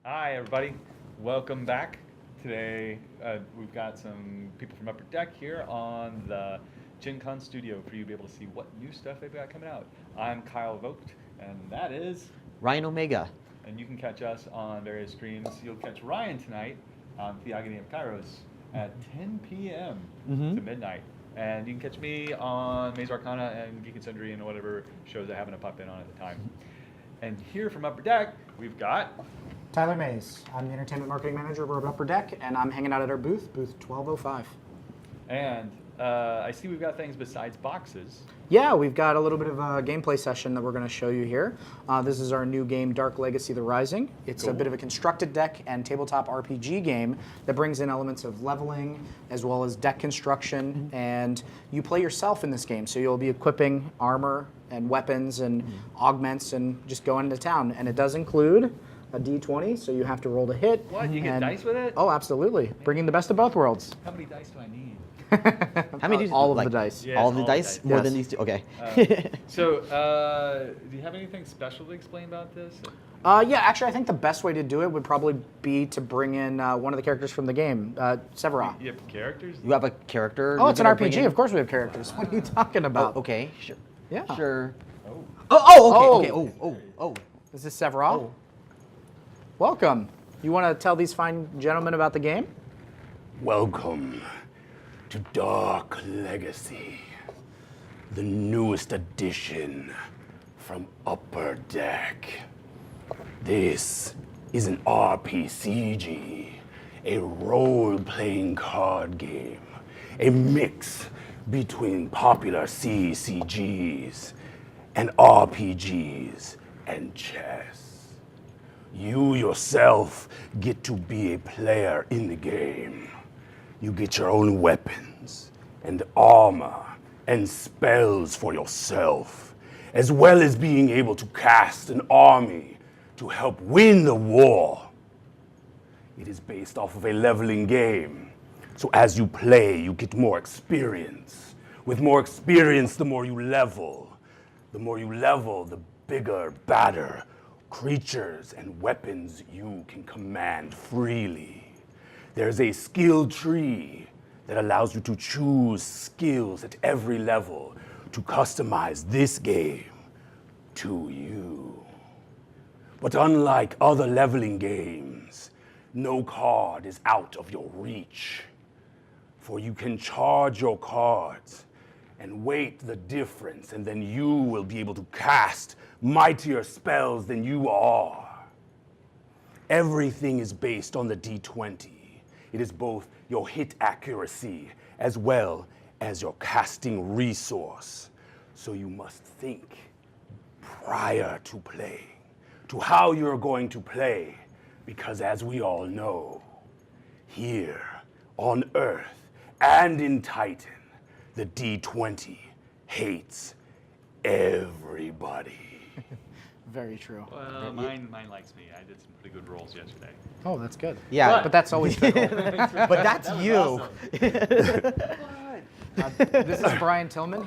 Hi, everybody. Welcome back. Today, we've got some people from Upper Deck here on the Gen Con studio for you to be able to see what new stuff they've got coming out. I'm Kyle Vogt, and that is... Ryan Omega. And you can catch us on various streams. You'll catch Ryan tonight on Theogony of Kairos at 10 p.m. to midnight. And you can catch me on Maze Arcana and Geek and Sundry and whatever shows I happen to pop in on at the time. And here from Upper Deck, we've got... Tyler Mays. I'm the Entertainment Marketing Manager over at Upper Deck, and I'm hanging out at our booth 1205. And I see we've got things besides boxes. Yeah, we've got a little bit of a gameplay session that we're going to show you here. This is our new game, Dark Legacy: The Rising. It's a bit of a constructed deck and tabletop RPG game that brings in elements of leveling as well as deck construction, and you play yourself in this game. So you'll be equipping armor and weapons and augments and just going into town. And it does include a D20, so you have to roll to hit. What? You get dice with it? Oh, absolutely. Bringing the best of both worlds. How many dice do I need? How many? All of the dice. Yes, all of the dice? More Yes. than these two? Okay. So, do you have anything special to explain about this? Yeah, actually, I think the best way to do it would probably be to bring in one of the characters from the game, Severa. You have characters? You have a character? Oh, you're it's an gonna bring RPG. in? Of course we have characters. What are you talking about? Oh, okay, sure. Yeah. Sure. Oh. Oh, okay, okay. Oh. Is this Severa? Oh. Welcome. You want to tell these fine gentlemen about the game? Welcome to Dark Legacy, the newest addition from Upper Deck. This is an RPCG, a role-playing card game, a mix between popular CCGs and RPGs and chess. You yourself get to be a player in the game. You get your own weapons and armor and spells for yourself, as well as being able to cast an army to help win the war. It is based off of a leveling game, so as you play, you get more experience. With more experience, the more you level. The more you level, the bigger, badder creatures and weapons you can command freely. There's a skill tree that allows you to choose skills at every level to customize this game to you. But unlike other leveling games, no card is out of your reach. For you can charge your cards and weight the difference, and then you will be able to cast mightier spells than you are. Everything is based on the D20. It is both your hit accuracy as well as your casting resource. So you must think prior to playing, to how you're going to play, because as we all know, here on Earth and in Titan, the D20 hates everybody. Very true. Well, mine likes me. I did some pretty good rolls yesterday. Oh, that's good. Yeah. But that's always fickle. But that's you. This is Brian Tillman.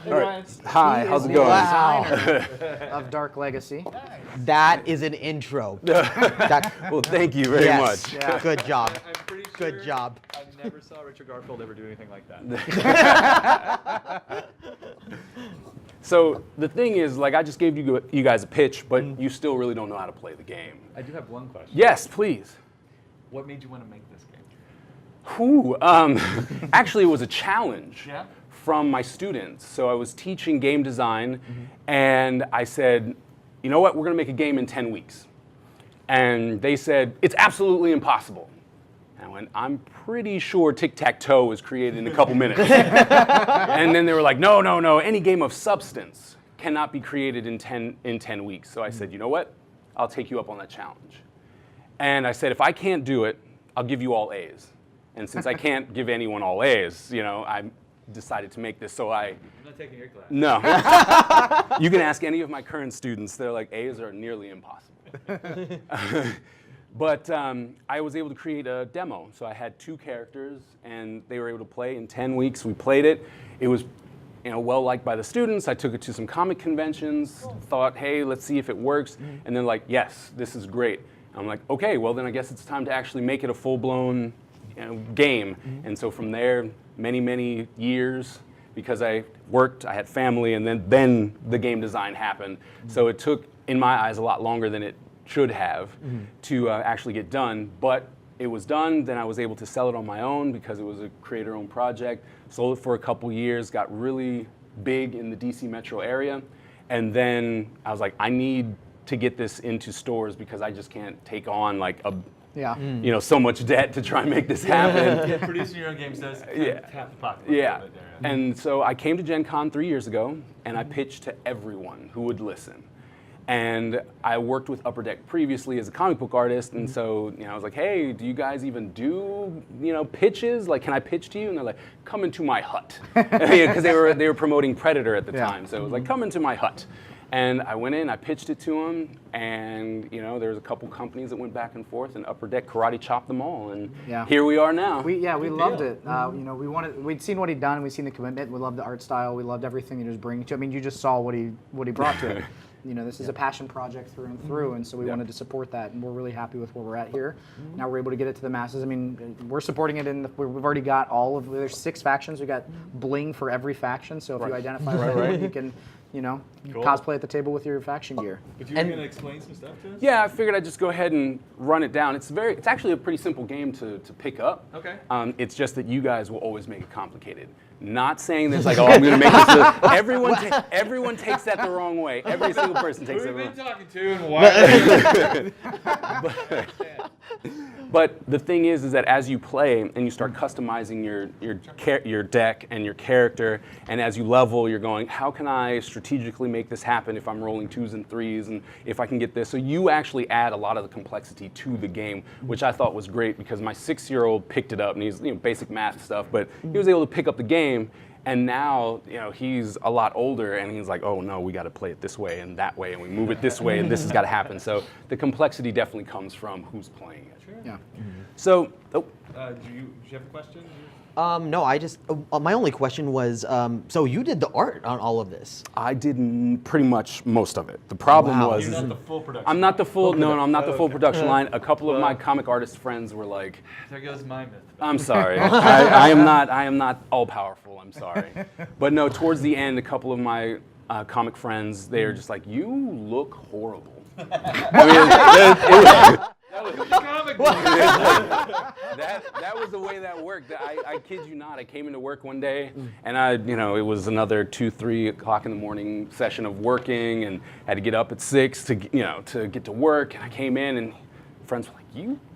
Hi, how's it going? Designer of Dark Legacy. That is an intro. Well, thank you very yes. much. Yeah. Good job. I'm pretty sure Good job. I never saw Richard Garfield ever do anything like that. So the thing is, like, I just gave you guys a pitch, but you still really don't know how to play the game. I do have one question. Yes, please. What made you want to make this game? Actually, it was a challenge Yeah? from my students. So I was teaching game design, and I said, you know what, we're going to make a game in 10 weeks. And they said, it's absolutely impossible. And I went, I'm pretty sure tic-tac-toe was created in a couple minutes. And then they were like, no, any game of substance cannot be created in 10 weeks. So I said, you know what, I'll take you up on that challenge. And I said, if I can't do it, I'll give you all A's. And since I can't give anyone all A's, you know, I decided to make this, so I'm not taking your class. No. You can ask any of my current students, they're like, A's are nearly impossible. But I was able to create a demo. So I had 2 characters, and they were able to play in 10 weeks. We played it. It was well liked by the students. I took it to some comic conventions, thought, hey, let's see if it works. And then like, yes, this is great. I'm like, okay, well then I guess it's time to actually make it a full-blown game. And so from there, many years, because I worked, I had family, and then the game design happened. So it took, in my eyes, a lot longer than it should have to actually get done. But it was done, then I was able to sell it on my own because it was a creator-owned project. Sold it for a couple years, got really big in the DC metro area. And then I was like, I need to get this into stores because I just can't take on like so much debt to try and make this happen. Yeah, producing your own games does kind of tap the pocketbook. Yeah. A little bit there. And so I came to Gen Con 3 years ago, and I pitched to everyone who would listen. And I worked with Upper Deck previously as a comic book artist, and so I was like, hey, do you guys even do pitches? Like, can I pitch to you? And they're like, come into my hut, because they were promoting Predator at the time. So it was like, come into my hut. And I went in, I pitched it to them, and there was a couple companies that went back and forth, and Upper Deck karate chopped them all, and here we are now. We loved it. We'd seen what he'd done, we'd seen the commitment, we loved the art style, we loved everything he was bringing to it. I mean, you just saw what he brought to it. This is a passion project through and through, and so we wanted to support that, and we're really happy with where we're at here. Now we're able to get it to the masses. I mean, we're supporting it we've already got there's 6 factions. We got bling for every faction, so if you identify with anyone, you can cosplay at the table with your faction gear. But you were going to explain some stuff to us? Yeah, I figured I'd just go ahead and run it down. It's actually a pretty simple game to pick up. Okay. It's just that you guys will always make it complicated. Not saying that it's like, oh, I'm going to make this. Everyone takes that the wrong way. Every single person takes it the wrong way. Who have you been talking to, and why? But the thing is that as you play and you start customizing your deck and your character, and as you level, you're going, how can I strategically make this happen if I'm rolling 2s and 3s, and if I can get this? So you actually add a lot of the complexity to the game, which I thought was great because my 6-year-old picked it up, and he's basic math stuff, but he was able to pick up the game. And now, he's a lot older, and he's like, oh no, we got to play it this way and that way, and we move it this way, and this has got to happen. So the complexity definitely comes from who's playing it. Sure. Yeah. So, do you have a question? No, I just, my only question was, so you did the art on all of this? I did pretty much most of it. The problem was... You're not the full production. I'm not the full, no, I'm not the full production line. A couple of my comic artist friends were like... There goes my myth. I'm sorry. I am not all powerful, I'm sorry. But no, towards the end, a couple of my comic friends, they are just like, you look horrible. I mean, that was the way that worked. I kid you not. I came into work one day, and it was another 2-3 o'clock in the morning session of working, and had to get up at 6 to get to work. And I came in, and friends were like,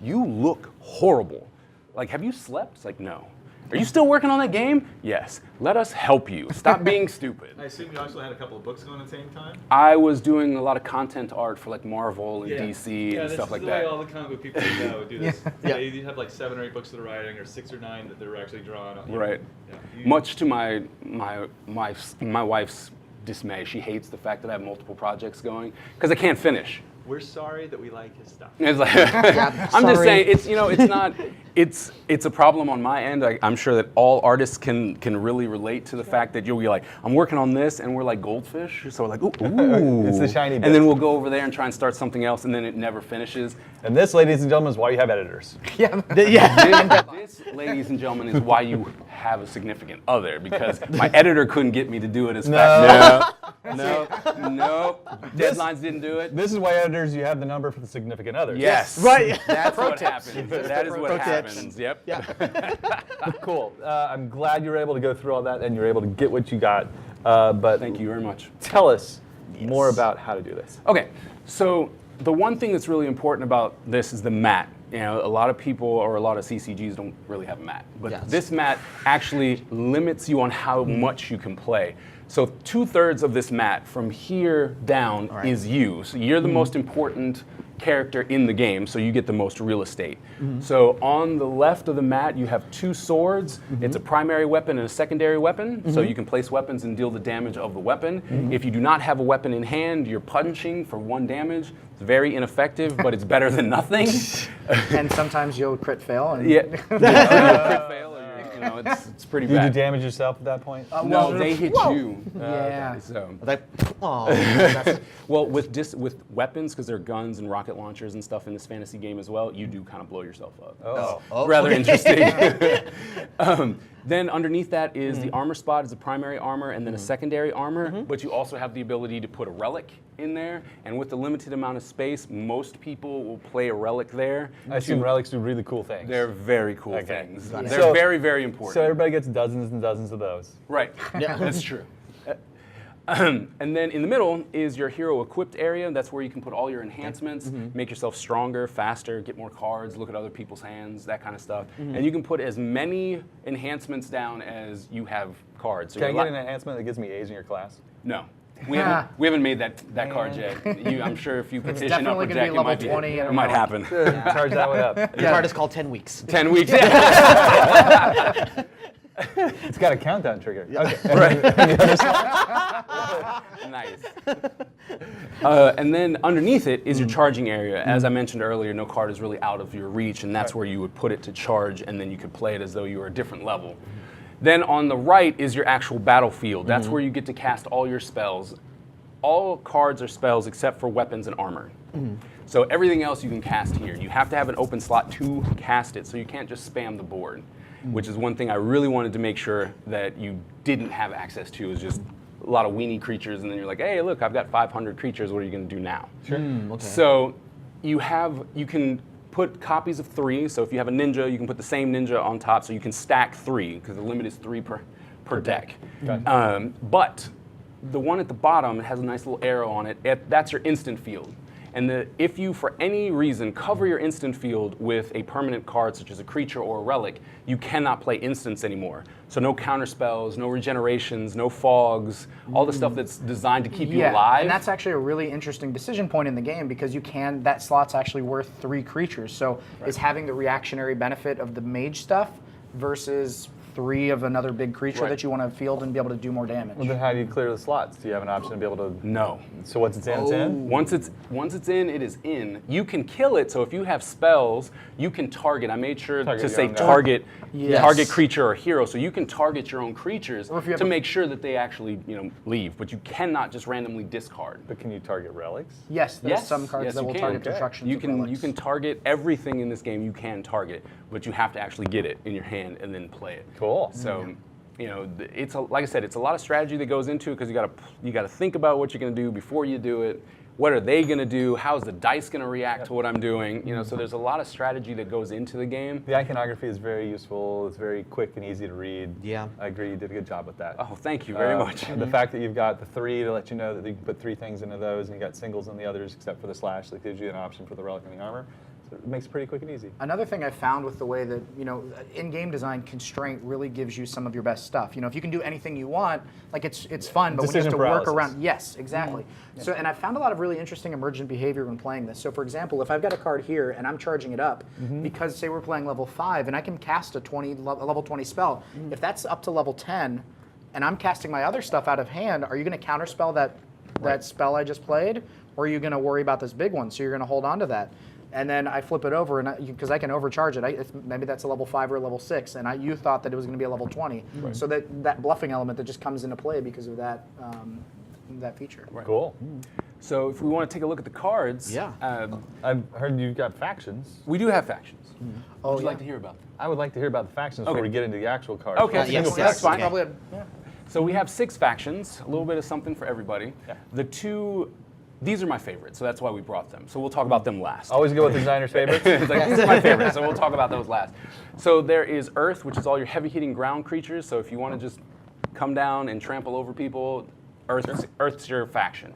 "You look horrible. Like, have you slept?" It's like, no. Are you still working on that game? Yes. Let us help you. Stop being stupid. I assume you also had a couple of books going at the same time? I was doing a lot of content art for like Marvel and DC and stuff like that. Yeah, this is the way all the comic book people do this. They have like 7 or 8 books that they're writing, or 6 or 9 that they're actually drawing on. Right. Yeah. Much to my wife's dismay. She hates the fact that I have multiple projects going because I can't finish. We're sorry that we like his stuff. It's like, I'm just saying, it's a problem on my end. I'm sure that all artists can really relate to the fact that you'll be like, I'm working on this, and we're like goldfish, so we're like, ooh. It's the shiny bit. And then we'll go over there and try and start something else, and then it never finishes. And this, ladies and gentlemen, is why you have editors. This, ladies and gentlemen, is why you have a significant other, because my editor couldn't get me to do it as fast. No. Deadlines didn't do it. This is why editors, you have the number for the significant others. Yes. Right. That's what happens. That is what happens. Yep. Yeah. Cool. I'm glad you were able to go through all that and you're able to get what you got. But thank you very much. Tell us more about how to do this. Okay. So the one thing that's really important about this is the mat. A lot of people or a lot of CCGs don't really have a mat. But this mat actually limits you on how much you can play. So 2/3 of this mat from here down is you. So you're the most important character in the game, so you get the most real estate. So on the left of the mat, you have 2 swords. It's a primary weapon and a secondary weapon, so you can place weapons and deal the damage of the weapon. If you do not have a weapon in hand, you're punching for 1 damage. It's very ineffective, but it's better than nothing. And sometimes you'll crit fail. And Crit fail, or You know, it's pretty Did you bad. damage yourself at that point? No, they hit you. Yeah. So. Like, oh, Well, with weapons, because there are guns and rocket launchers and stuff in this fantasy game as well, you do kind of blow yourself up. Oh. Rather interesting. Then underneath that is the armor spot is the primary armor and then a secondary armor, but you also have the ability to put a relic in there. And with the limited amount of space, most people will play a relic there. I assume relics do really cool things. They're very cool Okay. things. Yeah. They're So- very, very important. So everybody gets dozens and dozens of those. Right. Yeah, that's true. And then in the middle is your hero equipped area. That's where you can put all your enhancements, make yourself stronger, faster, get more cards, look at other people's hands, that kind of stuff. And you can put as many enhancements down as you have cards. So Can I you're get an enhancement that gives me A's in your class? No. We haven't made that card yet. I'm sure if you petition definitely Upper gonna be Deck, level it 20 and might above. happen. Charge that one up. your card is called 10 weeks. 10 weeks. It's got a countdown trigger. Okay. Nice. And then underneath it is your charging area. As I mentioned earlier, no card is really out of your reach, and that's where you would put it to charge, and then you could play it as though you were a different level. Then on the right is your actual battlefield. That's where you get to cast all your spells. All cards are spells except for weapons and armor. So everything else you can cast here. You have to have an open slot to cast it, so you can't just spam the board, which is one thing I really wanted to make sure that you didn't have access to, is just a lot of weenie creatures, and then you're like, hey, look, I've got 500 creatures, what are you going to do now? Okay. So you can put copies of 3, so if you have a ninja, you can put the same ninja on top, so you can stack 3, because the limit is 3 per deck. But the one at the bottom has a nice little arrow on it, that's your instant field. And if you, for any reason, cover your instant field with a permanent card, such as a creature or a relic, you cannot play instants anymore. So no counter spells, no regenerations, no fogs, all the stuff that's designed to keep you alive. And that's actually a really interesting decision point in the game, because that slot's actually worth 3 creatures. So is having the reactionary benefit of the mage stuff versus 3 of another big creature that you want to field and be able to do more damage. Well, then how do you clear the slots? Do you have an option to be able to? No. So once it's in, it's in? Once it's in, it is in. You can kill it, so if you have spells, you can target. I made sure Target to your say own guy. target, Yes. target creature or hero, so you can target your own creatures Or if you have to a- make sure that they actually leave. But you cannot just randomly discard. But can you target relics? Yes, there's some cards yes, that you will can. target destruction. You can target everything in this game. You can target, but you have to actually get it in your hand and then play it. Cool. So, it's like I said, it's a lot of strategy that goes into it, because you got to think about what you're going to do before you do it. What are they going to do? How's the dice going to react to what I'm doing? So there's a lot of strategy that goes into the game. The iconography is very useful. It's very quick and easy to read. Yeah. I agree. You did a good job with that. Oh, thank you very much. The fact that you've got the 3 to let you know that you can put 3 things into those, and you got singles on the others except for the slash that gives you an option for the relic and the armor. So it makes it pretty quick and easy. Another thing I found with the way that, in-game design, constraint really gives you some of your best stuff. If you can do anything you want, like it's fun, but when you have Decision to work paralysis. around, yes, exactly. So, and I found a lot of really interesting emergent behavior when playing this. So for example, if I've got a card here and I'm charging it up, because say we're playing level 5 and I can cast a level 20 spell, if that's up to level 10 and I'm casting my other stuff out of hand, are you going to counterspell that spell I just played? Or are you going to worry about this big one? So you're going to hold on to that. And then I flip it over, and because I can overcharge it, maybe that's a level 5 or a level 6, and you thought that it was going to be a level 20. So that bluffing element that just comes into play because of that feature. Cool. So if we want to take a look at the cards, I've heard you've got factions. we do have factions. Oh, Would you like to hear about them? I would like to hear about the factions before we get into the actual cards. Okay, yes, that's fine. Probably So we have 6 factions, a little bit of something for everybody. These are my favorites, so that's why we brought them. So we'll talk about them last. Always go with the designer's favorites. It's like, these are my favorites, so we'll talk about those last. So there is Earth, which is all your heavy-hitting ground creatures. So if you want to just come down and trample over people, Earth's your faction.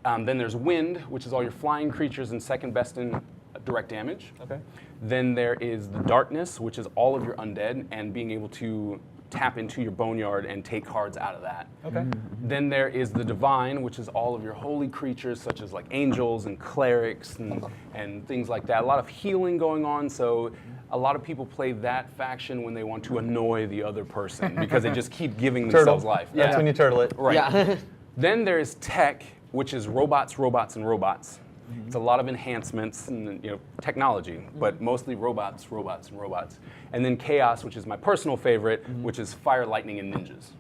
Then there's Wind, which is all your flying creatures and second best in direct damage. Okay. Then there is the Darkness, which is all of your undead and being able to tap into your boneyard and take cards out of that. Okay. Then there is the Divine, which is all of your holy creatures, such as like angels and clerics and things like that. A lot of healing going on, so a lot of people play that faction when they want to annoy the other person because they just keep giving themselves life. That's when you turtle it. Right. Yeah. Then there's Tech, which is robots, robots, and robots. It's a lot of enhancements and technology, but mostly robots, robots, and robots. And then Chaos, which is my personal favorite, which is fire, lightning, and ninjas.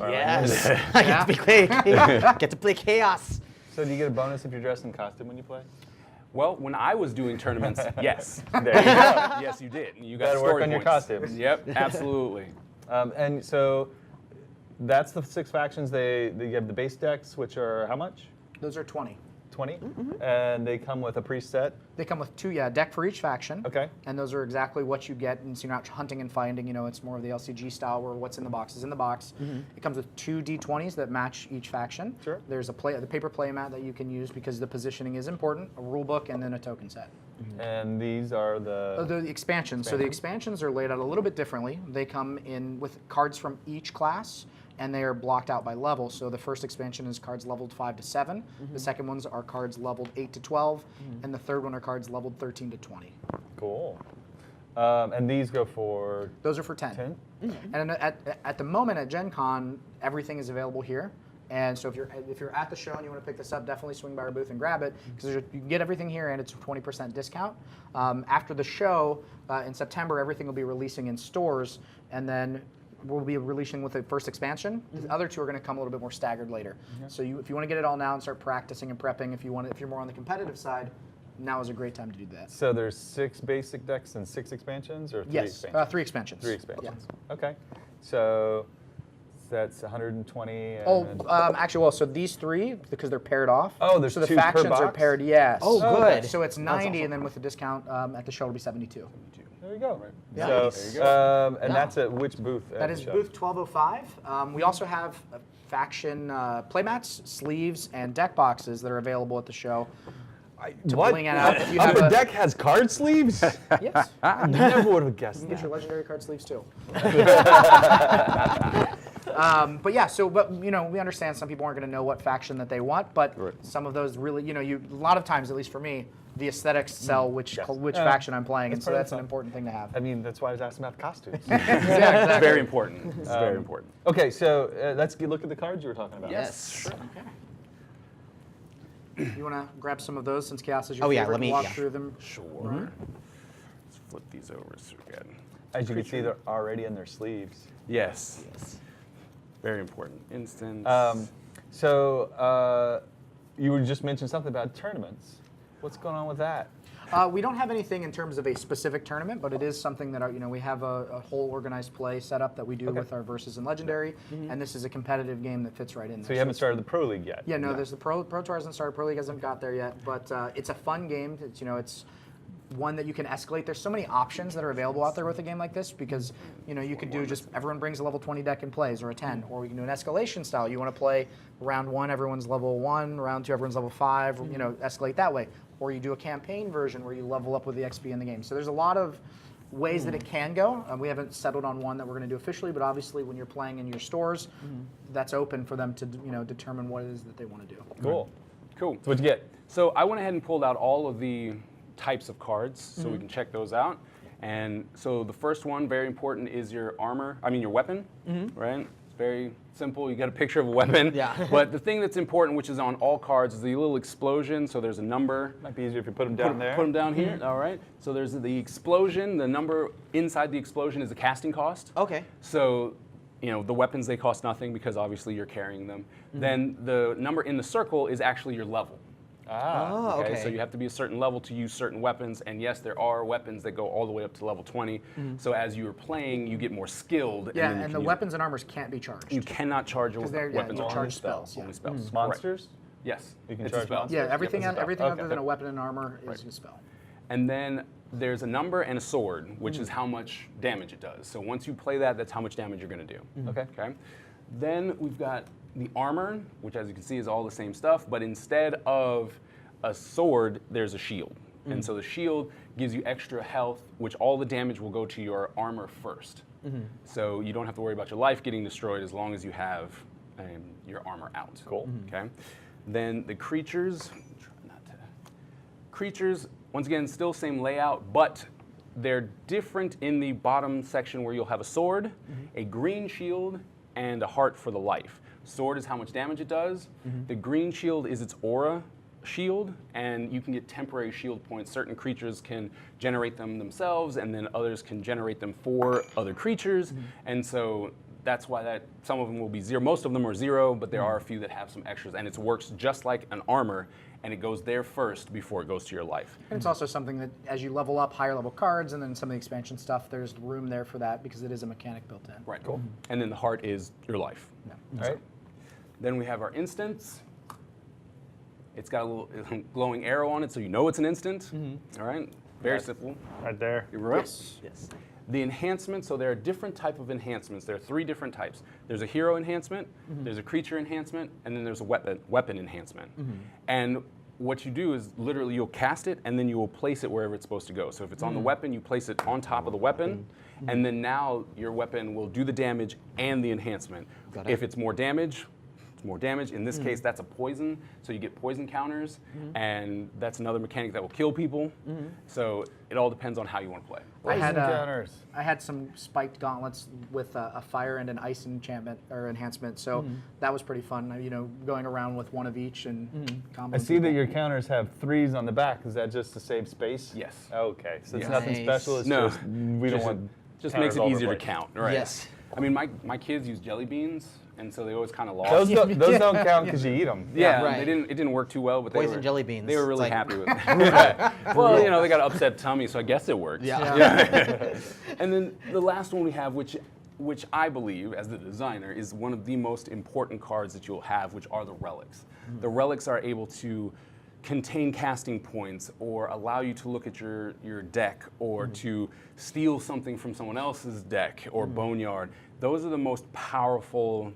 Yes. I get to play Chaos. So do you get a bonus if you're dressed in costume when you play? Well, when I was doing tournaments, yes. There you go. Yes, you did. You got Gotta story work on your points. costumes. Yep, absolutely. And so that's the 6 factions. They have the base decks, which are how much? Those are 20. 20? And they come with a preset. They come with 2, deck for each faction. Okay. And those are exactly what you get, and so you're not hunting and finding. It's more of the LCG style where what's in the box is in the box. It comes with 2 D20s that match each faction. Sure. There's the paper playmat that you can use because the positioning is important, a rule book, and then a token set. And these are The expansions. So the expansions are laid out a little bit differently. They come in with cards from each class, and they are blocked out by level. So the first expansion is cards leveled 5 to 7. The second ones are cards leveled 8 to 12, and the third one are cards leveled 13 to 20. Cool. And these go for Those are for 10. 10? And at the moment at Gen Con, everything is available here. And so if you're at the show and you want to pick this up, definitely swing by our booth and grab it because you can get everything here and it's a 20% discount. After the show in September, everything will be releasing in stores, and then we'll be releasing with the first expansion. The other 2 are going to come a little bit more staggered later. So if you want to get it all now and start practicing and prepping, if you're more on the competitive side, now is a great time to do that. So there's 6 basic decks and 6 expansions, or 3 Yes, expansions? 3 expansions. 3 expansions. Okay. So that's 120. Actually, so these 3, because they're paired off. Oh, there's so the 2 per factions are box? paired. Yes. Oh, good. So it's 90, and then with the discount at the show, it'll be 72. There you go. Yeah. So, and that's at which booth? That is booth 1205. We also have faction playmats, sleeves, and deck boxes that are available at the show. To bling it out. If you have Upper a Deck has card sleeves? yes, I never would have guessed you get that. your legendary card sleeves too. But yeah, we understand some people aren't going to know what faction that they want, but some of those really, a lot of times, at least for me, the aesthetics sell which faction I'm playing, and so part of that's the an fun. important thing to have. I mean, that's why I was asking about the costumes. Yeah, exactly. Very important. It's very important. Okay, so let's look at the cards you were talking about. Yes. Sure. Okay. You want to grab some of those since Chaos is your Oh, yeah, favorite? let me- Walk yeah. through them. Sure. Let's flip these over so we can. As you can see, they're already in their sleeves. Yes. Very important. Instance. So you just mentioned something about tournaments. What's going on with that? We don't have anything in terms of a specific tournament, but it is something that we have a whole organized play set up that we do with our Versus and Legendary, and this is a competitive game that fits right in there. So you haven't started the Pro League yet? Yeah, no, there's the Pro Tour hasn't started, Pro League hasn't got there yet, but it's a fun game. It's one that you can escalate. There's so many options that are available out there with a game like this because you could do just everyone brings a level 20 deck and plays, or a 10, or you can do an escalation style. You want to play round 1, everyone's level 1, round 2, everyone's level 5. Escalate that way. Or you do a campaign version where you level up with the XP in the game. So there's a lot of ways that it can go. We haven't settled on one that we're going to do officially, but obviously when you're playing in your stores, that's open for them to determine what it is that they want to do. Cool. Cool. So what'd you get? So I went ahead and pulled out all of the types of cards so we can check those out. And so the first one, very important, is your armor. I mean your weapon, right? It's very simple. You got a picture of a weapon. Yeah. But the thing that's important, which is on all cards, is the little explosion. So there's a number. Might be easier if you put them down there. Put them down here. All right. So there's the explosion. The number inside the explosion is the casting cost. Okay. So, the weapons, they cost nothing because obviously you're carrying them. Then the number in the circle is actually your level. Oh, okay. So you have to be a certain level to use certain weapons, and yes, there are weapons that go all the way up to level 20. So as you are playing, you get more skilled. Yeah, then you and can the use- weapons and armors can't be charged. You cannot charge your Because they're weapons. they're on charged spells. spells. Yeah. Only spells. Correct. Monsters? Yes. You can it's a charge spell. monsters? Yeah, everything Yep, it's a spell. everything Okay. other than a weapon and armor is a spell. And then there's a number and a sword, which is how much damage it does. So once you play that, that's how much damage you're going to do. Okay. Okay. Then we've got the armor, which as you can see is all the same stuff, but instead of a sword, there's a shield. And so the shield gives you extra health, which all the damage will go to your armor first. So you don't have to worry about your life getting destroyed as long as you have your armor out. Cool. Okay. Then the creatures, creatures, once again, still same layout, but they're different in the bottom section where you'll have a sword, a green shield, and a heart for the life. Sword is how much damage it does. The green shield is its aura shield, and you can get temporary shield points. Certain creatures can generate them themselves, and then others can generate them for other creatures. And so that's why some of them will be 0. Most of them are 0, but there are a few that have some extras, and it works just like an armor, and it goes there first before it goes to your life. And it's also something that as you level up higher level cards and then some of the expansion stuff, there's room there for that because it is a mechanic built in. Right. Cool. And then the heart is your life. All right. Then we have our instants. It's got a little glowing arrow on it, so you know it's an instant. All right. Very simple. Right there. You're right. Yes. The enhancements, so there are different type of enhancements. There are 3 different types. There's a hero enhancement, there's a creature enhancement, and then there's a weapon enhancement. And what you do is literally you'll cast it and then you will place it wherever it's supposed to go. So if it's on the weapon, you place it on top of the weapon, and then now your weapon will do the damage and the enhancement. If it's more damage, more damage. In this case, that's a poison, so you get poison counters, and that's another mechanic that will kill people. So it all depends on how you want to play. I had, counters. I had some spiked gauntlets with a fire and an ice enchantment or enhancement, so that was pretty fun. You know, going around with one of each and comboing. I see that your counters have 3s on the back. Is that just to save space? Yes. Okay, so it's Yes. nothing Nice. special. It's No. just we don't want. Just counters makes it all over easier the to place. count, right? Yes. I mean, my kids use jelly beans, and so they always kind of lost. Those don't count because you eat them. Yeah, Right. it didn't work too well, but Poison jelly beans. They were It's really like- happy with it. Well, you know, they got an upset tummy, so I guess it works. Yeah. And then the last one we have, which I believe, as the designer, is one of the most important cards that you'll have, which are the relics. The relics are able to contain casting points or allow you to look at your deck or to steal something from someone else's deck or boneyard. Those are the most powerful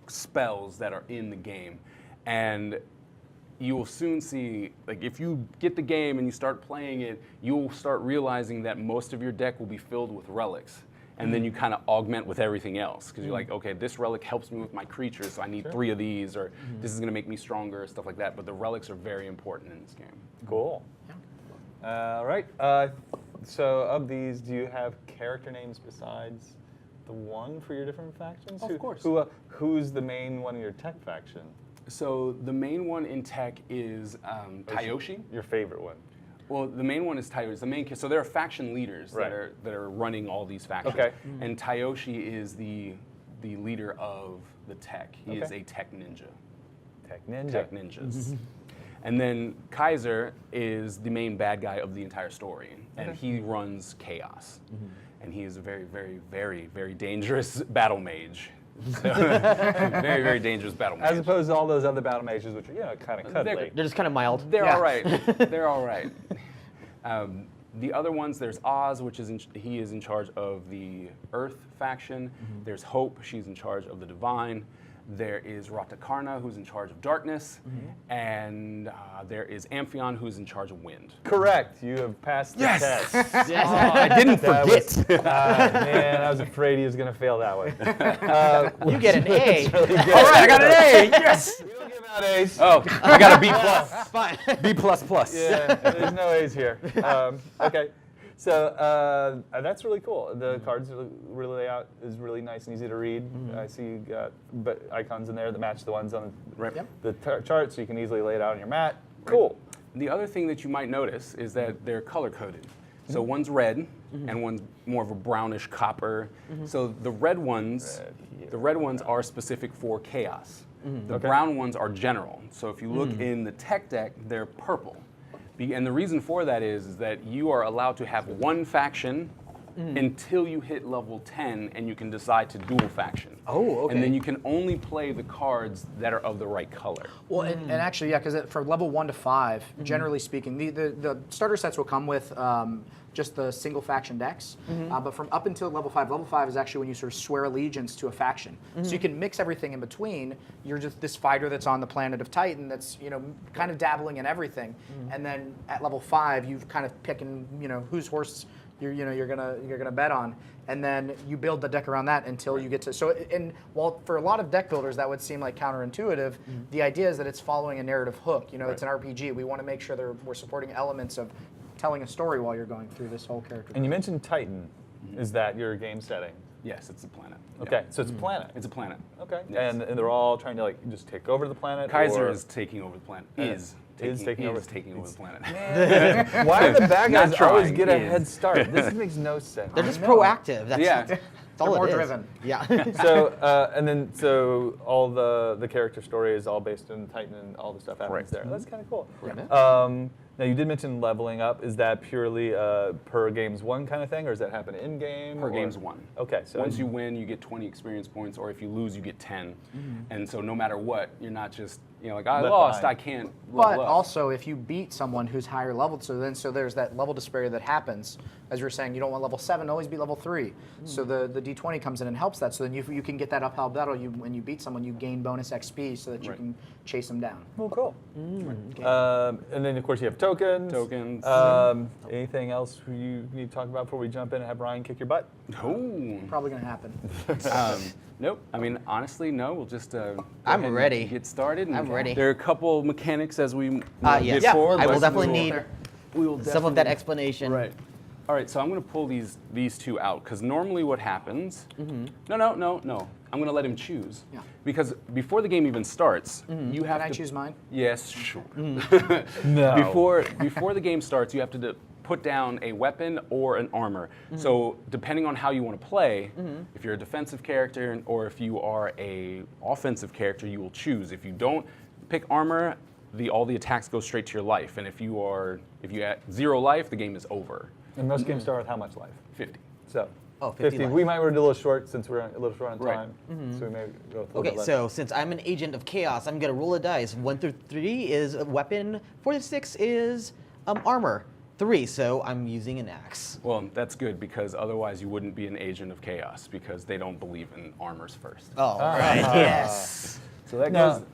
spells that are in the game. And you will soon see, like if you get the game and you start playing it, you'll start realizing that most of your deck will be filled with relics. And then you kind of augment with everything else because you're like, okay, this relic helps me with my creatures, so I need 3 of these, or this is going to make me stronger, stuff like that. But the relics are very important in this game. Cool. All right. So of these, do you have character names besides the one for your different factions? Of course. Who's the main one in your tech faction? So the main one in tech is Tayoshi. Your favorite one? Well, the main one is Tayoshi. The main, so there are faction leaders Right. that are running all these factions. Okay. And Tayoshi is the leader of the tech. He is a tech ninja. Tech Ninja. Tech ninjas. And then Kaiser is the main bad guy of the entire story, and he runs chaos. And he is a very, very, very, very dangerous battle mage. So, very, very dangerous battle mage. As opposed to all those other battle mages, which are kind of cuddly. They're just kind of mild. They're Yeah. all right. They're all right. The other ones, there's Oz, which is he is in charge of the Earth faction. There's Hope, she's in charge of the Divine. There is Ratakarna, who's in charge of darkness, and there is Amphion, who's in charge of wind. Correct. You have passed the test. I didn't That forget. was- man, I was afraid he was going to fail that one. You get an A. All right, I got an A. Yes. We don't give out A's. Oh, I got a B plus. Fine. B plus plus. Yeah, there's no A's here. Okay, so that's really cool. The cards really layout is really nice and easy to read. I see you got icons in there that match the ones on the chart, so you can easily lay it out on your mat. Cool. The other thing that you might notice is that they're color coded. So one's red and one's more of a brownish copper. So the red ones, are specific for chaos. The brown ones are general. So if you look in the tech deck, they're purple. And the reason for that is that you are allowed to have one faction until you hit level 10 and you can decide to dual faction. Oh, okay. And then you can only play the cards that are of the right color. Well, and actually, yeah, because for level 1 to 5, generally speaking, the starter sets will come with just the single faction decks. But from up until level 5 is actually when you sort of swear allegiance to a faction. So you can mix everything in between. You're just this fighter that's on the planet of Titan that's kind of dabbling in everything. And then at level 5, you've kind of picking whose horse you're gonna bet on, and then you build the deck around that until you get to. So, and while for a lot of deck builders that would seem like counterintuitive, the idea is that it's following a narrative hook. It's an RPG. We want to make sure we're supporting elements of telling a story while you're going through this whole character. And you mentioned Titan. Is that your game setting? Yes, it's a planet. Okay, so it's a planet. It's a planet. Okay. Yes. And they're all trying to just take over the planet. Kaiser or- is taking over the planet. Is is taking over. taking over the planet. Why do the bad Not guys always trying, get a he is. head start? This makes no sense. They're just know. proactive. That's, Yeah. that's all They're more it is. driven. Yeah. So all the character story is all based in Titan and all the stuff happens Right. there. That's kind of cool. Yeah. Now you did mention leveling up. Is that purely per games one kind of thing, or does that happen in game? Per games one. Okay, so Once you win, you get 20 experience points, or if you lose, you get 10. And so no matter what, you're not just like I Left lost, behind. I can't But level up. also, if you beat someone who's higher leveled, so there's that level disparity that happens. As you were saying, you don't want level 7, always be level 3. So the D20 comes in and helps that. So then you can get that uphill battle. When you beat someone, you gain bonus XP so that you can chase them down. Oh, cool. Okay. And then of course you have tokens. Tokens. Anything else you need to talk about before we jump in and have Ryan kick your butt? Oh. Probably going to happen. Nope. I mean, honestly, no. We'll just go I'm ahead and ready. get started. And I'm ready. There are a couple mechanics as we Yes. get forward. I will but definitely we need we will some of that definitely- explanation. Right. All right, so I'm going to pull these two out because normally what happens? No. I'm going to let him choose. Yeah. Because before the game even starts, you have Can I to choose mine? Yes, sure. No. Before the game starts, you have to put down a weapon or an armor. So depending on how you want to play, if you're a defensive character or if you are a offensive character, you will choose. If you don't pick armor, all the attacks go straight to your life. And if you have 0 life, the game is over. And most games start with how much life? 50. So. Oh, 50 life. We might run a little short since we're a little short on Right. time. So we may go with a little Okay, bit less. so since I'm an agent of chaos, I'm gonna roll a dice. 1 through 3 is a weapon. 4 to 6 is armor. 3, so I'm using an axe. Well, that's good because otherwise you wouldn't be an agent of chaos because they don't believe in armors first. Oh, right. Yes. So that Now, goes.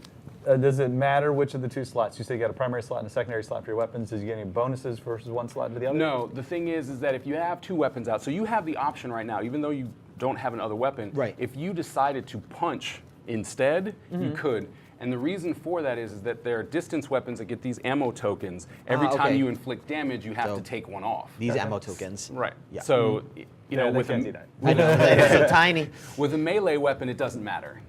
Does it matter which of the 2 slots? You say you got a primary slot and a secondary slot for your weapons. Does you get any bonuses versus one slot to the other? No, the thing is that if you have 2 weapons out, so you have the option right now, even though you don't have another weapon, Right. if you decided to punch instead, you could. And the reason for that is that there are distance weapons that get these ammo tokens. Every time okay. you inflict damage, you have So to take one off. These ammo tokens. Right. Yeah. So, you know, they with can't a, see that. I know, they're so tiny. with a melee weapon, it doesn't matter.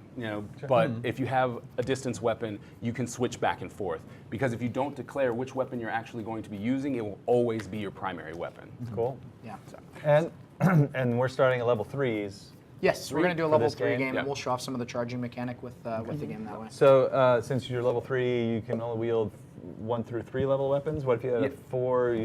But if you have a distance weapon, you can switch back and forth. Because if you don't declare which weapon you're actually going to be using, it will always be your primary weapon. Cool. Yeah. And and we're starting at level 3s. Yes, we're going to do a level this 3 game? game, Yeah. and we'll show off some of the charging mechanic with the game that way. So since you're level 3, you can only wield 1 through 3 level weapons. What if you had a 4?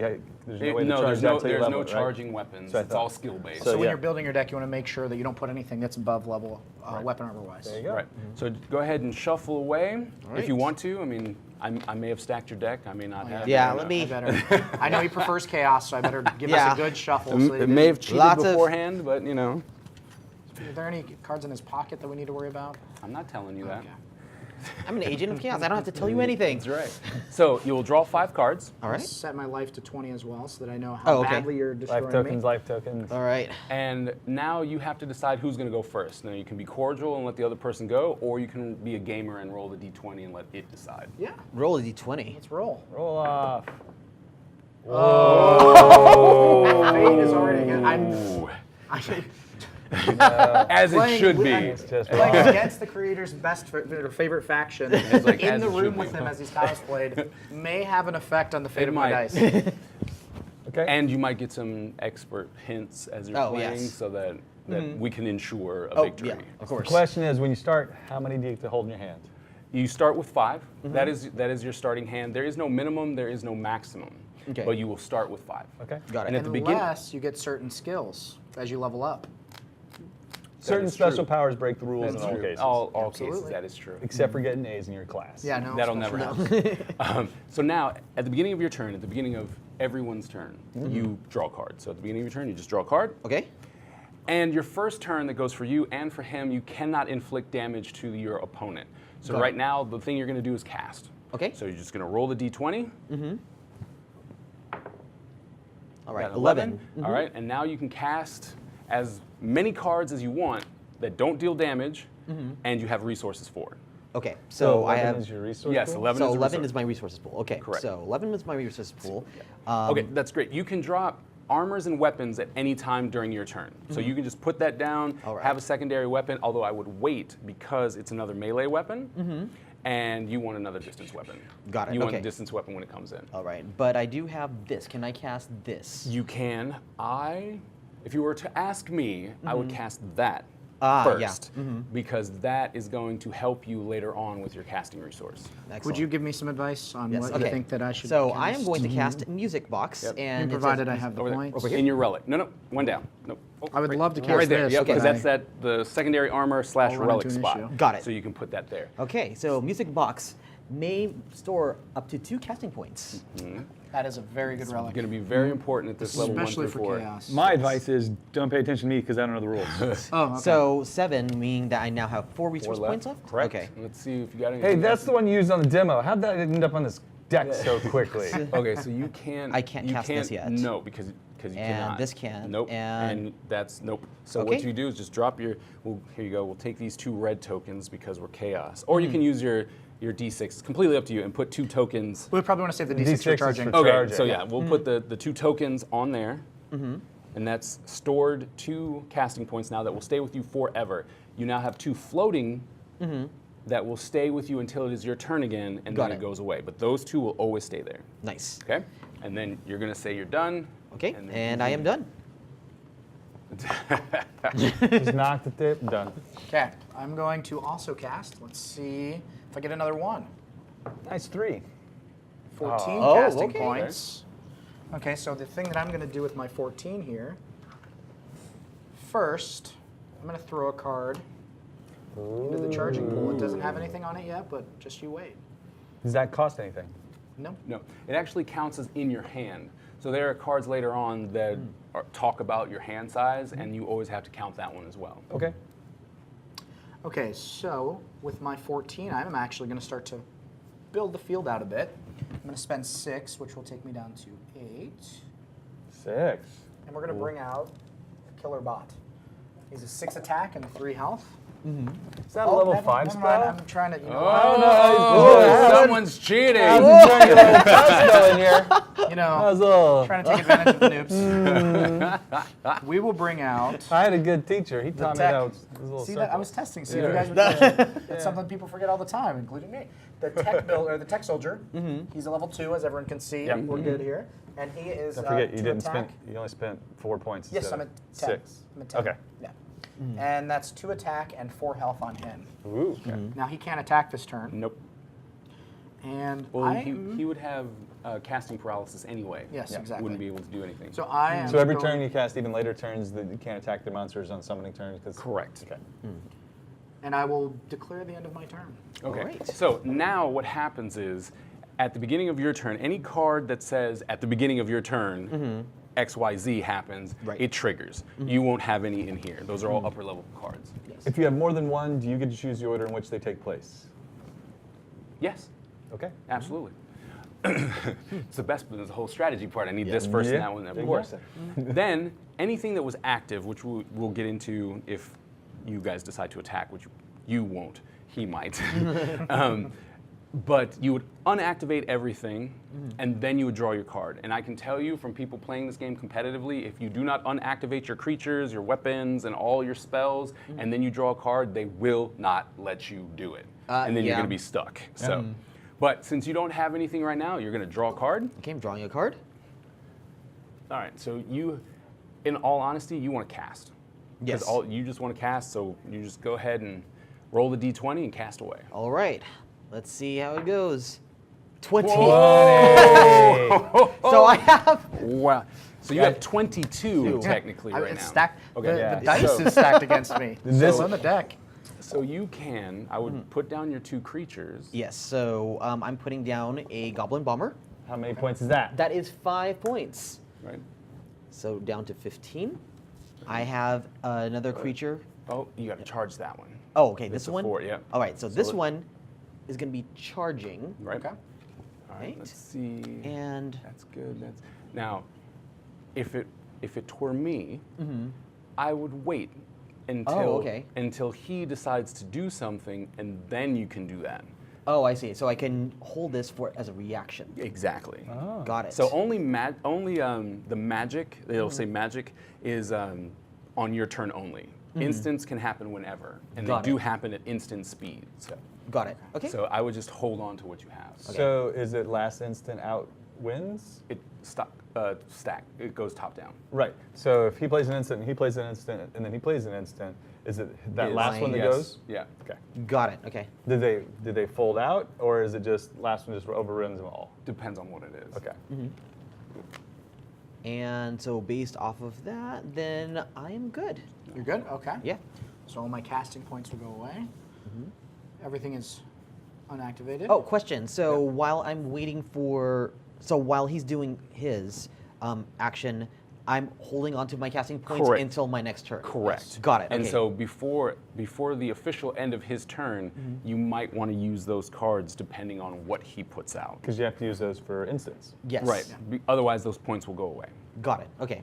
There's no way to charge there's that no, till you there's level no it, right? charging weapons. So I It's thought- all skill based. So when yeah. you're building your deck, you want to make sure that you don't put anything that's above level weapon armor-wise. There you go. Right. So go ahead and shuffle away if you right. want to. I mean, I may have stacked your deck. I may not have. Yeah, I let don't me- I better. I know he prefers chaos, so I better give Yeah. us a good shuffle. know. So It may have cheated Lots of- beforehand, but you know, Are there any cards in his pocket that we need to worry about? I'm not telling you that. Okay. I'm an agent of chaos. I don't have to tell you anything. That's right. So you will draw 5 cards. All right. Set my life to 20 as well, so that I know how Oh, okay. badly you're destroying Life tokens, me. life tokens. All right. And now you have to decide who's going to go first. Now you can be cordial and let the other person go, or you can be a gamer and roll the d20 and let it decide. Yeah, Roll a d20. let's roll. Roll off. Fate is already good. Ooh. I'm As it Playing should with- be. It's just playing wrong. against the creator's best or favorite faction like, in as the it room should with be. him as he's cosplayed may have an effect on the fate It of my might. dice. Okay. And you might get some expert hints as you're Oh, playing yes. so that we can ensure a Oh, victory. yeah, of course. Question is, when you start, how many do you get to hold in your hand? You start with 5. That is your starting hand. There is no minimum, there is no maximum. Okay. But you will start with 5. Okay. Got And it. at the beginning, Unless you get certain skills as you level up. Certain is special true. powers break the rules in all cases. all cases Absolutely. that is true. Except for getting A's in your class. Yeah, no. That'll special never powers. happen. So now, at the beginning of your turn, at the beginning of everyone's turn, you draw a card. So at the beginning of your turn, you just draw a card. Okay. And your first turn that goes for you and for him, you cannot inflict damage to your opponent. So Got right it. now, the thing you're going to do is cast. Okay. So you're just going to roll the d20. All right. Got 11. All right, and now you can cast as many cards as you want that don't deal damage, and you have resources for it. Okay. So So I 11 have. is your resource Yes, pool? 11 So is a 11 resource. is my resources pool. Okay. Correct. So 11 is my resources pool. Okay, that's great. You can drop armors and weapons at any time during your turn. So you can just put that down, All right. have a secondary weapon, although I would wait because it's another melee weapon. and you want another distance weapon. Got it, You want okay. a distance weapon when it comes in. All right, but I do have this. Can I cast this? You can. If you were to ask me, I would cast that yeah. first, because that is going to help you later on with your casting resource. Excellent. Would you give me some advice on Yes, what okay. you think that I should So cast? I am going to cast Music Box, Yep. and it provided says- I have the Over there, points. over here? in your relic. No, one down. No. Oh, I would right- love to right cast there. this, Yep, but because I- that's the secondary armor / I'll run relic into an spot. issue. Got it. So you can put that there. Okay, so Music Box may store up to 2 casting points. That is a very good relic. Going to be very important at this level 1 Especially through for 4. chaos. My advice is don't pay attention to me because I don't know the rules. Oh, okay. So 7, meaning that I now have 4 resource points left? Correct. Okay. Let's see if you got any. Hey, that's the one you used on the demo. How'd that end up on this deck so quickly? Okay, so you can't. I can't you cast this yet. No, because you And cannot. this can, Nope. and- that's nope. So Okay. what you do is just drop your. Well, here you go. We'll take these 2 red tokens because we're chaos, or you can use your D6. It's completely up to you, and put 2 tokens. we probably want to save the D6 D6 for is charging. for Okay, charging. so yeah, we'll put the 2 tokens on there, and that's stored 2 casting points now that will stay with you forever. You now have 2 floating that will stay with you until it is your turn again, and Got then it. it goes away. But those 2 will always stay there. Nice. Okay, and then you're gonna say you're done. Okay, then and I am done. Just knocked the tip, done. Okay, I'm going to also cast. Let's see if I get another 1. Nice 3. 14 Oh, casting okay. points. Okay, so the thing that I'm going to do with my 14 here, first, I'm going to throw a card into the charging pool. It doesn't have anything on it yet, but just you wait. Does that cost anything? No. No, it actually counts as in your hand. So there are cards later on that talk about your hand size, and you always have to count that one as well. Okay. Okay, so with my 14, I'm actually going to start to build the field out a bit. I'm going to spend 6, which will take me down to 8. 6. And we're going to bring out the Killer Bot. He's a 6 attack and 3 health. Is that a level 5 never mind. spell? I'm trying to, you know, Oh, someone's cheating. I was trying to get a little fast spell in here. you I was know, a little. trying to take advantage of the noobs. We will bring out I had a good teacher. He the taught me tech. that was a little See circle. that I was testing. See if you guys were That's something people forget all the time, including me. The tech build or the tech soldier. He's a level 2, as everyone can see. Yep. We're good here, and he is. Don't forget, you to didn't attack. spend. You only spent 4 points. Yes, instead I'm of at 10. 6. I'm at 10. Okay. Yeah. And that's 2 attack and 4 health on him. Ooh. Okay. Now he can't attack this turn. Nope. And Well, he would have casting paralysis anyway. Yes, exactly. Wouldn't be able to do anything. So I am. So every going- turn you cast, even later turns, that you can't attack the monsters on summoning turns. Correct. Okay. And I will declare the end of my turn. Okay. Alright. So now what happens is, at the beginning of your turn, any card that says at the beginning of your turn, XYZ happens, Right. it triggers. You won't have any in here. Those are all upper level cards. If you have more than one, do you get to choose the order in which they take place? Yes, Okay. absolutely. It's the best, there's the whole strategy part. I need this first Yeah. and that one, of course. Exactly. Then anything that was active, which we'll get into if you guys decide to attack, which you won't, he might. But you would unactivate everything, and then you would draw your card. And I can tell you from people playing this game competitively, if you do not unactivate your creatures, your weapons, and all your spells, and then you draw a card, they will not let you do it. And then you're yeah. going to be stuck. So, but since you don't have anything right now, you're going to draw a card. Okay, I'm drawing a card. All right, so you, in all honesty, you want to cast. 'Cause Yes. you just want to cast, so you just go ahead and roll the d20 and cast away. All right, let's see how it goes. 20. So I have. Wow. So you have 22 technically right It's now. stacked. Okay. The dice is stacked against me. This- So on the deck. So you can, I would put down your 2 creatures. Yes, so I'm putting down a Goblin Bomber. How many points is that? That is 5 points. Right? So down to 15. I have another creature. Oh, you got to charge that one. Oh, okay, It's this a one? 4, yeah. All right, so So this it- one is going to be charging. Right? Okay. All right, Right. let's see. And That's good. That's now, if it were me, I would wait until okay. until he decides to do something, and then you can do that. oh, I see. So I can hold this for as a reaction. Exactly. Got it. So only the magic, it'll say magic, is on your turn only. Instants can happen whenever, and Got they do it. happen at instant speed. So, Got it. Okay. I would just hold on to what you have. So is it last instant out wins? It stack. It goes top down. Right. So if he plays an instant, and he plays an instant, and then he plays an instant, is it that Is- last one that yes. goes? Yeah. Okay. Got it. Okay. Did they fold out, or is it just last one just overruns them all? Depends on what it is. Okay. And so based off of that, then I am good. You're good? Okay. Yeah. So all my casting points will go away. Everything is unactivated. Oh, question. So while I'm waiting while he's doing his action, I'm holding on to my casting points Correct. until my next turn. Correct. Got it. And okay. so before the official end of his turn, you might want to use those cards depending on what he puts out. Because you have to use those for instants. Yes. Right. Otherwise, those points will go away. Got it. Okay.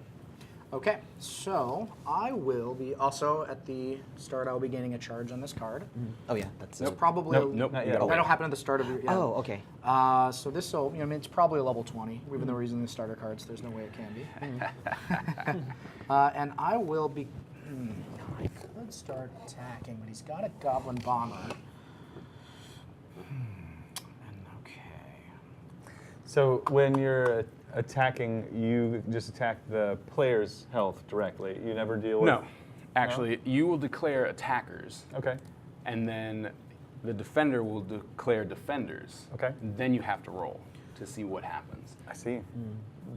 Okay, so I will be also at the start. I'll be gaining a charge on this card. Oh yeah, that's Probably. Nope. Not you yet. gotta That'll wait. happen at the start of your. Yeah. Oh, okay. So this will. I mean, it's probably a level 20, even though we're using the starter cards. There's no way it can be. And I will be. I could start attacking, but he's got a Goblin Bomber. And okay. So when you're attacking, you just attack the player's health directly. You never deal with. No. Actually, you will declare attackers, Okay. and then the defender will declare defenders. Okay. And then you have to roll to see what happens. I see.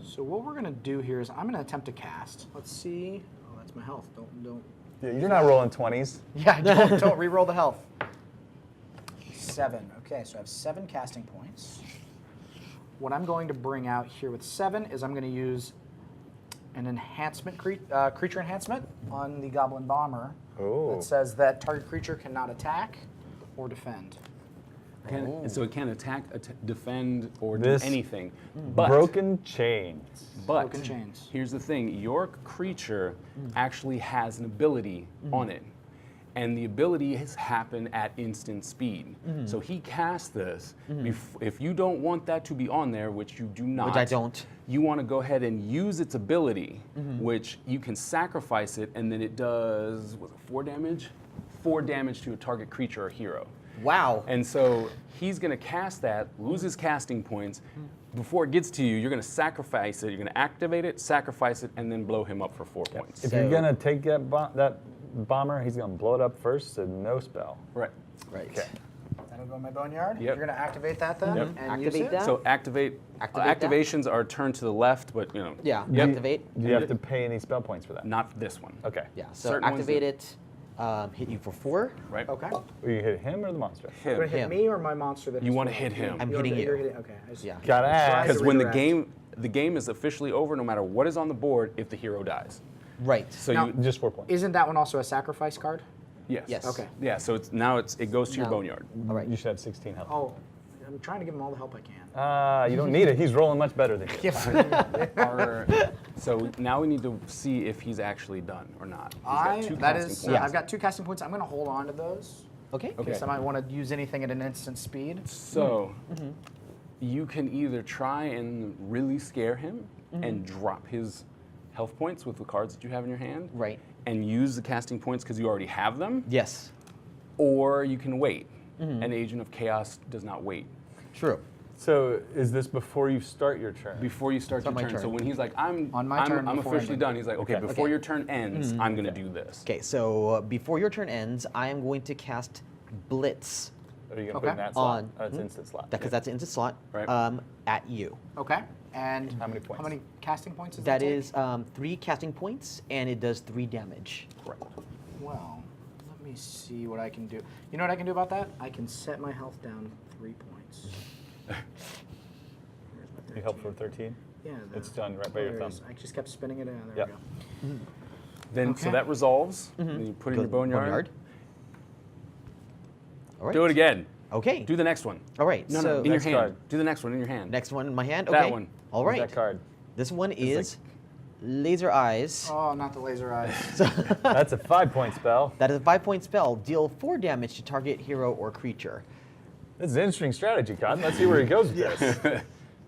So what we're gonna do here is I'm gonna attempt to cast. Let's see. Oh, that's my health. Don't. Yeah, you're not rolling 20s. Yeah, don't re-roll the health. 7. Okay, so I have 7 casting points. What I'm going to bring out here with 7 is I'm going to use an enhancement, creature enhancement on the Goblin Bomber. Oh. That says that target creature cannot attack or defend. So it can attack, defend, or This- do anything. But Broken chains. But Broken chains. here's the thing: your creature actually has an ability on it, and the ability has happened at instant speed. So he casts this. If you don't want that to be on there, which you do not, Which I don't. you want to go ahead and use its ability, which you can sacrifice it, and then it does 4 damage? 4 damage to a target creature or hero. Wow. And so he's going to cast that, lose his casting points. Before it gets to you, you're going to sacrifice it. You're going to activate it, sacrifice it, and then blow him up for 4 points. If you're gonna take that bomber, he's gonna blow it up first, so no spell. Right. Right. Okay. That'll go in my Boneyard. Yep. You're going to activate that then? Yep. And use Activate it? that? So activate. Activate that? Activations are turned to the left, but Yeah. Yep. Activate. Do you have to pay any spell points for that? Not this one. Okay. Yeah. So Certain ones activate that- it. Hit you for 4. Right. Okay. Will you hit him or the monster? You're going to hit Him. me or my monster that You has wanna four? hit him. I'm You're- hitting you. you're hitting- Okay. I see. Yeah. Gotta ask. Because when redirect. the game is officially over, no matter what is on the board, if the hero dies. Right. So Now- you Just 4 points. Isn't that one also a sacrifice card? yes. Yes. Okay. Yeah. So it goes to your No. boneyard. All right. You should have 16 health. Oh, I'm trying to give him all the help I can. You don't need it. He's rolling much better than you. So now we need to see if he's actually done or not. He's got 2 that casting is, points. I've got 2 casting points. I'm going to hold on to those Okay. in case I might want to use anything at an instant speed. So you can either try and really scare him and drop his health points with the cards that you have in your hand. Right. And use the casting points because you already have them. Yes. Or you can wait. An agent of chaos does not wait. True. So is this before you start your turn? Before you start your my turn. turn. So when he's like, I'm On my turn before officially ending. done, he's like, okay, Okay. before Okay. your turn ends, I'm going to do this. Okay. So before your turn ends, I am going to cast Blitz. Are you gonna Okay. put in that slot? On- Oh, it's instant slot. Because that's an instant slot. Right. At you. Okay. And How many points? How many casting points does That take? is 3 casting points, and it does 3 damage. Correct. Well, let me see what I can do. You know what I can do about that? I can set my health down 3 points. Where's my You help 13? for 13? Yeah. It's done right by your there it thumb. is. I just kept spinning it in. There Yep. we go. Then, so Okay. that resolves. Then you put it in your Goes boneyard. All right. Do it again. Okay. Do the next one. All right. No, so no, in your next hand. card. Do the next one in your hand. next one in my hand. That Okay. one. All Where's right. that card? This one is Laser Eyes. Oh, not the laser eyes. That's a 5-point spell. That is a 5-point spell. Deal 4 damage to target hero or creature. This is an interesting strategy, Cotton. Let's see where he goes with this.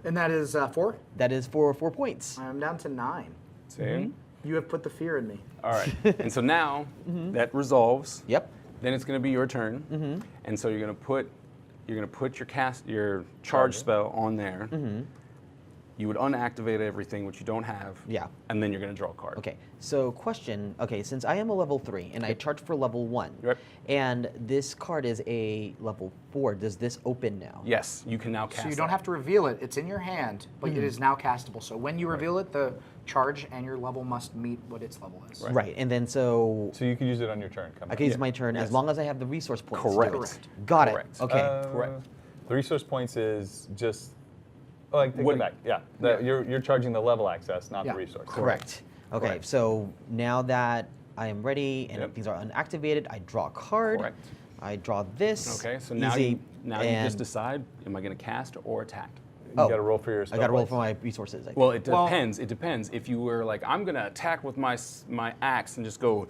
And that is 4? That is for 4 points. I'm down to 9. Same. You have put the fear in me. All right. And so now that resolves. Yep. Then it's going to be your turn. And so you're going to put your charge spell on there. You would unactivate everything which you don't have. Yeah. And then you're going to draw a card. Okay, so question, okay, since I am a level 3 and I charge for level 1, Yep. and this card is a level 4, does this open now? Yes, you can now cast So you don't have to reveal it. It's in your hand, but it is now castable. So when you reveal it, the charge and your level must meet what its level is. Right, and then so So you can use it on your turn. I can use my turn as long as I have the resource points. to do it. Correct. Got Correct. it, okay. Correct. The resource points is just. Oh, I take What- it back. Yeah. You're charging the level access, not the resource. Correct. Okay, Correct. so now that I am ready and Yep. things are unactivated, I draw a card. Correct. I draw this. Okay, so now easy, you and just decide, am I going to cast or attack? You Oh. got to roll for your I spell got to roll points. for my resources. I think. Well, it Well- depends. It depends. If you were like, I'm going to attack with my axe and just go,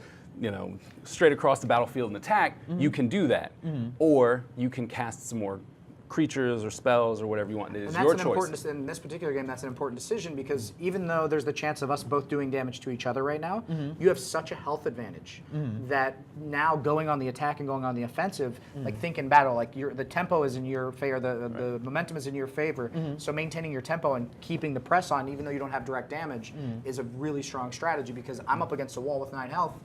straight across the battlefield and attack, you can do that. Or you can cast some more creatures or spells or whatever you want. It is And that's your an choice. important, in this particular game, that's an important decision because even though there's the chance of us both doing damage to each other right now, you have such a health advantage that now going on the attack and going on the offensive, like think in battle, like the tempo is in your favor, the momentum is in your favor. So maintaining your tempo and keeping the press on, even though you don't have direct damage, is a really strong strategy because I'm up against a wall with 9 health.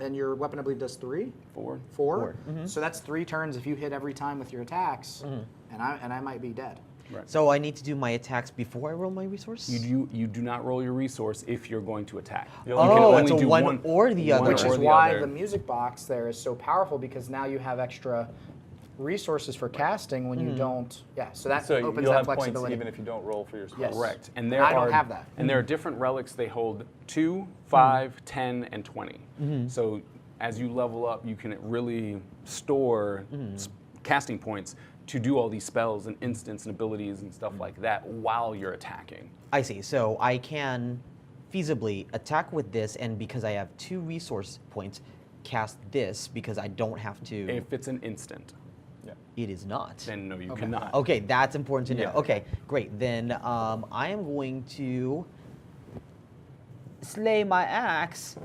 And your weapon, I believe, does 3? 4. 4? So that's 3 turns if you hit every time with your attacks, and I might be dead. Right. So I need to do my attacks before I roll my resource? You do not roll your resource if you're going to attack. You'll- You can Oh, only it's a do one or the other. Which or is the why other. the music box there is so powerful because now you have extra resources for casting when you don't. Yeah, so that So opens you'll that have points flexibility. even if you don't roll for your spell. Yes. Correct. And And there I don't are, have that. And there are different relics. They hold 2, 5, 10, and 20. So as you level up, you can really store casting points to do all these spells and instants and abilities and stuff like that while you're attacking. I see. So I can feasibly attack with this, and because I have 2 resource points, cast this because I don't have to. If it's an instant, It is not. then no, you cannot. Okay, that's important to know. Yeah. Okay, great. Then I am going to slay my axe.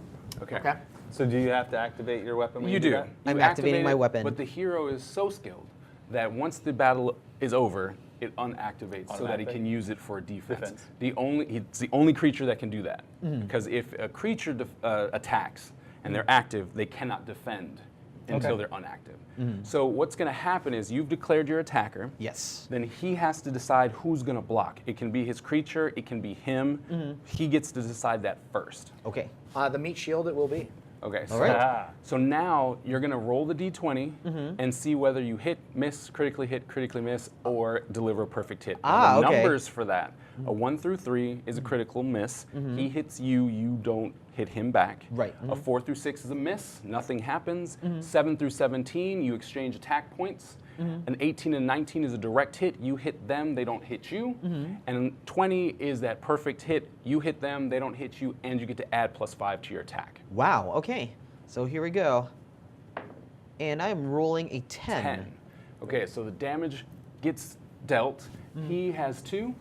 Okay. Okay. So do you have to activate your weapon when You you do. that? You I'm activating activate my it, weapon. But the hero is so skilled that once the battle is over, it unactivates so that he Automatically? can use it for defense. Defense. It's the only creature that can do that. Because if a creature attacks and they're active, they cannot defend until they're unactive. So what's going to happen is you've declared your attacker. Yes. Then he has to decide who's going to block. It can be his creature. It can be him. He gets to decide that first. Okay. The meat shield it will be. Okay. So, All right. so now you're going to roll the d20 and see whether you hit, miss, critically miss, or deliver a perfect hit. Now, the okay. numbers for that, a 1 through 3 is a critical miss. He hits you, you don't hit him back. Right. A 4 through 6 is a miss, nothing happens. 7 through 17, you exchange attack points. An 18 and 19 is a direct hit. You hit them, they don't hit you. And 20 is that perfect hit. You hit them, they don't hit you, and you get to add +5 to your attack. Wow. Okay. So here we go. And I am rolling a 10. 10. Okay, so the damage gets dealt. He has 2.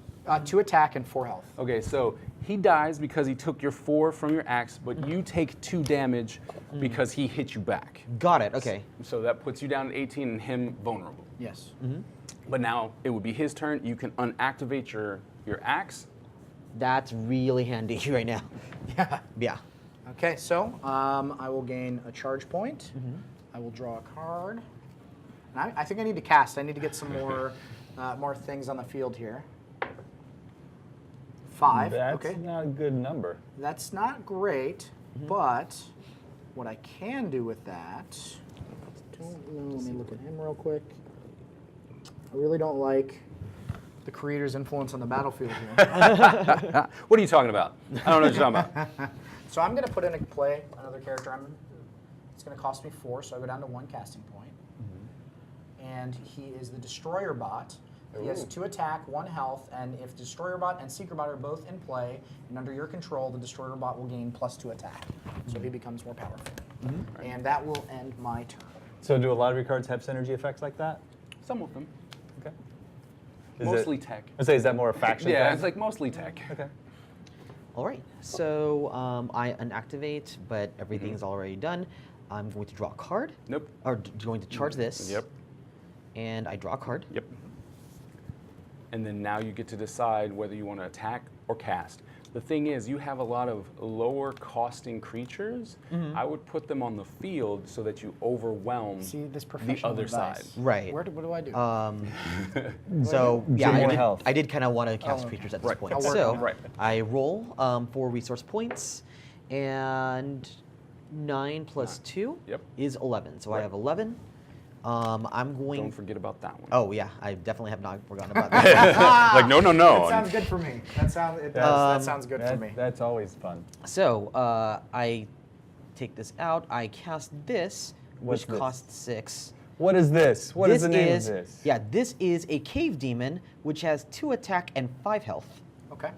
2 attack and 4 health. Okay, so he dies because he took your 4 from your axe, but you take 2 damage because he hit you back. Got it. Okay. So that puts you down to 18 and him vulnerable. Yes. But now it would be his turn. You can unactivate your axe. That's really handy right now. Yeah. Yeah. Okay, so I will gain a charge point. I will draw a card. And I think I need to cast. I need to get some more more things on the field here. 5. That's okay. not a good number. That's not great, but what I can do with that, let me look at him real quick. I really don't like the creator's influence on the battlefield here. What are you talking about? I don't know what you're talking about. So I'm going to put in a play another character. It's going to cost me 4, so I go down to 1 casting point. And he is the Destroyer Bot. He has 2 attack, 1 health, and if Destroyer Bot and Seeker Bot are both in play and under your control, the Destroyer Bot will gain +2 attack. So he becomes more powerful. And that will end my turn. So do a lot of your cards have synergy effects like that? Some of them. Okay. Mostly tech. I say, is that more a faction Yeah, thing? it's like mostly tech. Okay. All right. So I unactivate, but everything's already done. I'm going to draw a card. Nope. Or going to charge this. Yep. And I draw a card. Yep. And then now you get to decide whether you want to attack or cast. The thing is, you have a lot of lower costing creatures. I would put them on the field so that you overwhelm See this the professional other advice. side. Right. What do I do? So yeah, more health. I did kind of want to cast creatures at this point. I'll work So on it. Right. I roll 4 resource points, and 9 plus 2 Yep. is 11. So I Right. have 11. I'm going. Don't forget about that one. Oh yeah, I definitely have not forgotten about that. Like, no. that sounds good for me. That sounds good for me. That's always fun. So I take this out. I cast this, What's which this? costs 6. What is this? What is the name of this? Yeah, this is a cave demon, which has 2 attack and 5 health. Okay.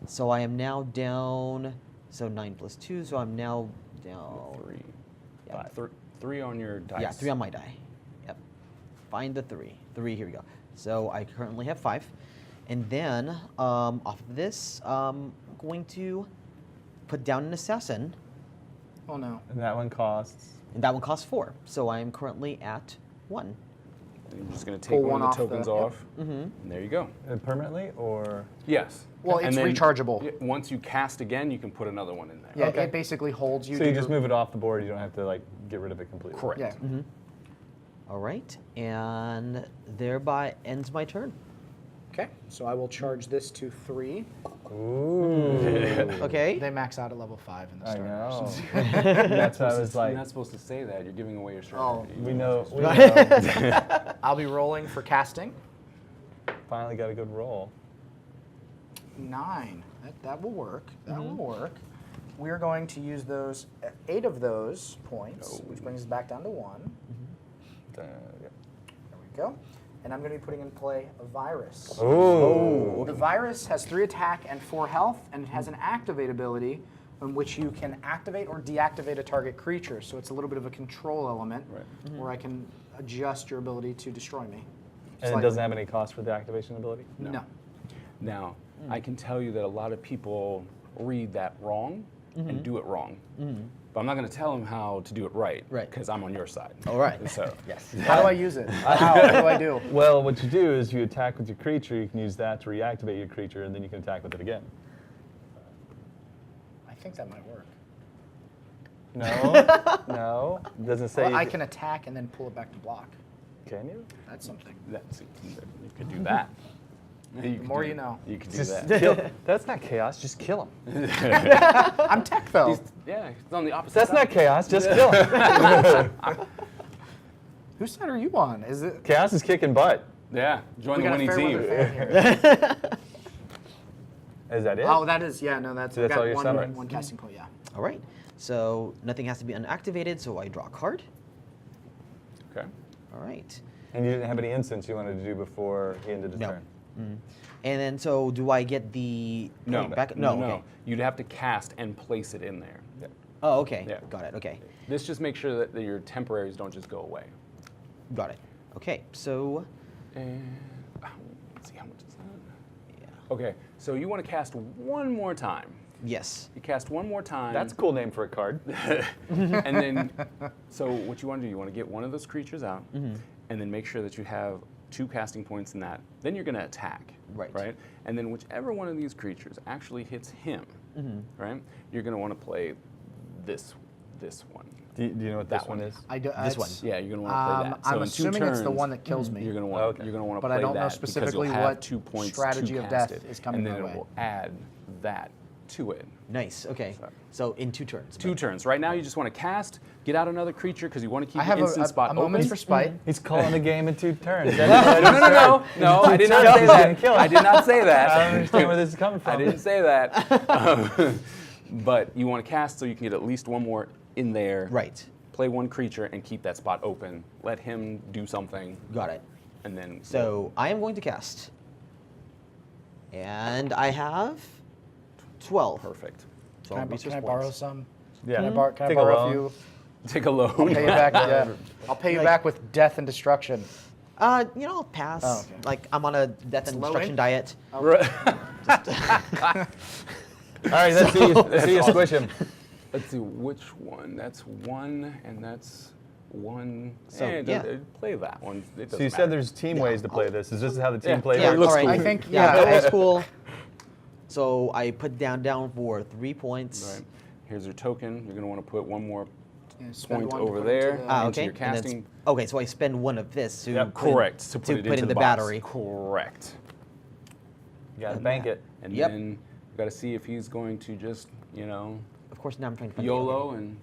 So I am now down. So 9 plus 2. So I'm now down. 3. Yeah. 3 on your dice. Yeah, 3 on my die. Yep. Find the 3. 3, here we go. So I currently have 5. And then off of this, I'm going to put down an assassin. Oh no. And that one costs. And that one costs 4. So I am currently at 1. And you're just going to Pull take one one of off the tokens the- off. And there you go. Permanently or? Yes. Well, And it's then rechargeable. Once you cast again, you can put another one in there. Yeah, Okay. it basically holds you. So to you just your- move it off the board. You don't have to like get rid of it completely. Correct. Yeah. All right. And thereby ends my turn. Okay. So I will charge this to 3. Ooh. Okay. They max out at level 5 in the I starters. know. That's what I was You're like. not supposed to say that. You're giving away your Oh. strategy. We know. We know. I'll be rolling for casting. Finally got a good roll. 9. That will work. That will work. We're going to use those 8 of those points, which brings us back down to 1. Yeah. There we go. And I'm going to be putting in play a virus. Ooh. The virus has 3 attack and 4 health, and it has an activate ability in which you can activate or deactivate a target creature. So it's a little bit of a control element where I can adjust your ability to destroy me. And it doesn't have any cost for the activation ability? No. Now, I can tell you that a lot of people read that wrong and do it wrong. But I'm not going to tell them how to do it right. Right. Because I'm on your side. All right. So, Yes. How do I use it? How? What do I do? Well, what you do is you attack with your creature. You can use that to reactivate your creature, and then you can attack with it again. I think that might work. No, no. It doesn't say. Well, you I can attack and then pull it back to block. Can you? That's something. that's, you could do that. The more you know. You could do Just that. kill. That's not chaos. Just kill him. I'm tech though. Yeah, it's on the opposite That's side. not chaos. Just kill him. Whose side are you on? Is it? Chaos is kicking butt. Yeah, join We the got a winning fair team. weather fan here. Is that it? Oh, that is, yeah, no, that's, So that's I've all got your one, summons? one casting point, yeah. All right. So nothing has to be unactivated. So I draw a card. Okay. All right. And you didn't have any instants you wanted to do before he ended his No. turn. And then so do I get the No, back? no. Okay. You'd have to cast and place it in there. Yeah. Oh, okay. Yeah. Got it. Okay. This just makes sure that your temporaries don't just go away. Got it. Okay. So And let's see how much is that. Okay, so you want to cast one more time. yes. You cast one more time. That's a cool name for a card. And then, so what you want to do, you want to get one of those creatures out, and then make sure that you have 2 casting points in that. Then you're going to attack. Right. Right. And then whichever one of these creatures actually hits him, right? You're going to want to play this one. Do you know what That this one one. is? I do, This one. Yeah, you're going to want to play that. So I'm in 2 assuming it's the turns, one that kills me. You're going to want. Okay. You're going to want to But play I don't know that specifically because you'll have what 2 points strategy to of cast death it, is coming and then my it way. will add that to it. Nice. Okay. So in 2 turns. 2 turns. Right now, you just want to cast, get out another creature because you want to keep I have the instant spot a moment open. for spite. He's calling the game in 2 turns. No, I did not say that. I did not say I don't that. understand where this is coming from. I didn't say that. But you want to cast so you can get at least one more in there. Right. Play one creature and keep that spot open. Let him do something, Got it. and then. So I am going to cast. And I have 12. Perfect. 12 resource Can I points. borrow some? Yeah. Can I Take a borrow a loan. few? Take a loan. I'll pay you back. Yeah. I'll pay you back with death and destruction. I'll pass. Oh, okay. Like I'm on a death and low destruction end? diet. Right. All right, let's see you squish him. Let's see which one. That's one, and that's one. So, play that one. It So doesn't you said matter. there's team ways to play this. Is this how the team Yeah. plays? Yeah, it? looks all right. cool. I think, Yeah, yeah. that's cool. So I put down for 3 points. Right. Here's your token. You're going to want to put one more Yeah, spend point one to over put into there. the- into Okay. your And then casting. okay, so I spend one of this to Yep. Correct. To put it into in the box. battery. Correct. You gotta bank it. And Yep. then you got to see if he's going to just, Of course, now I'm trying to find YOLO and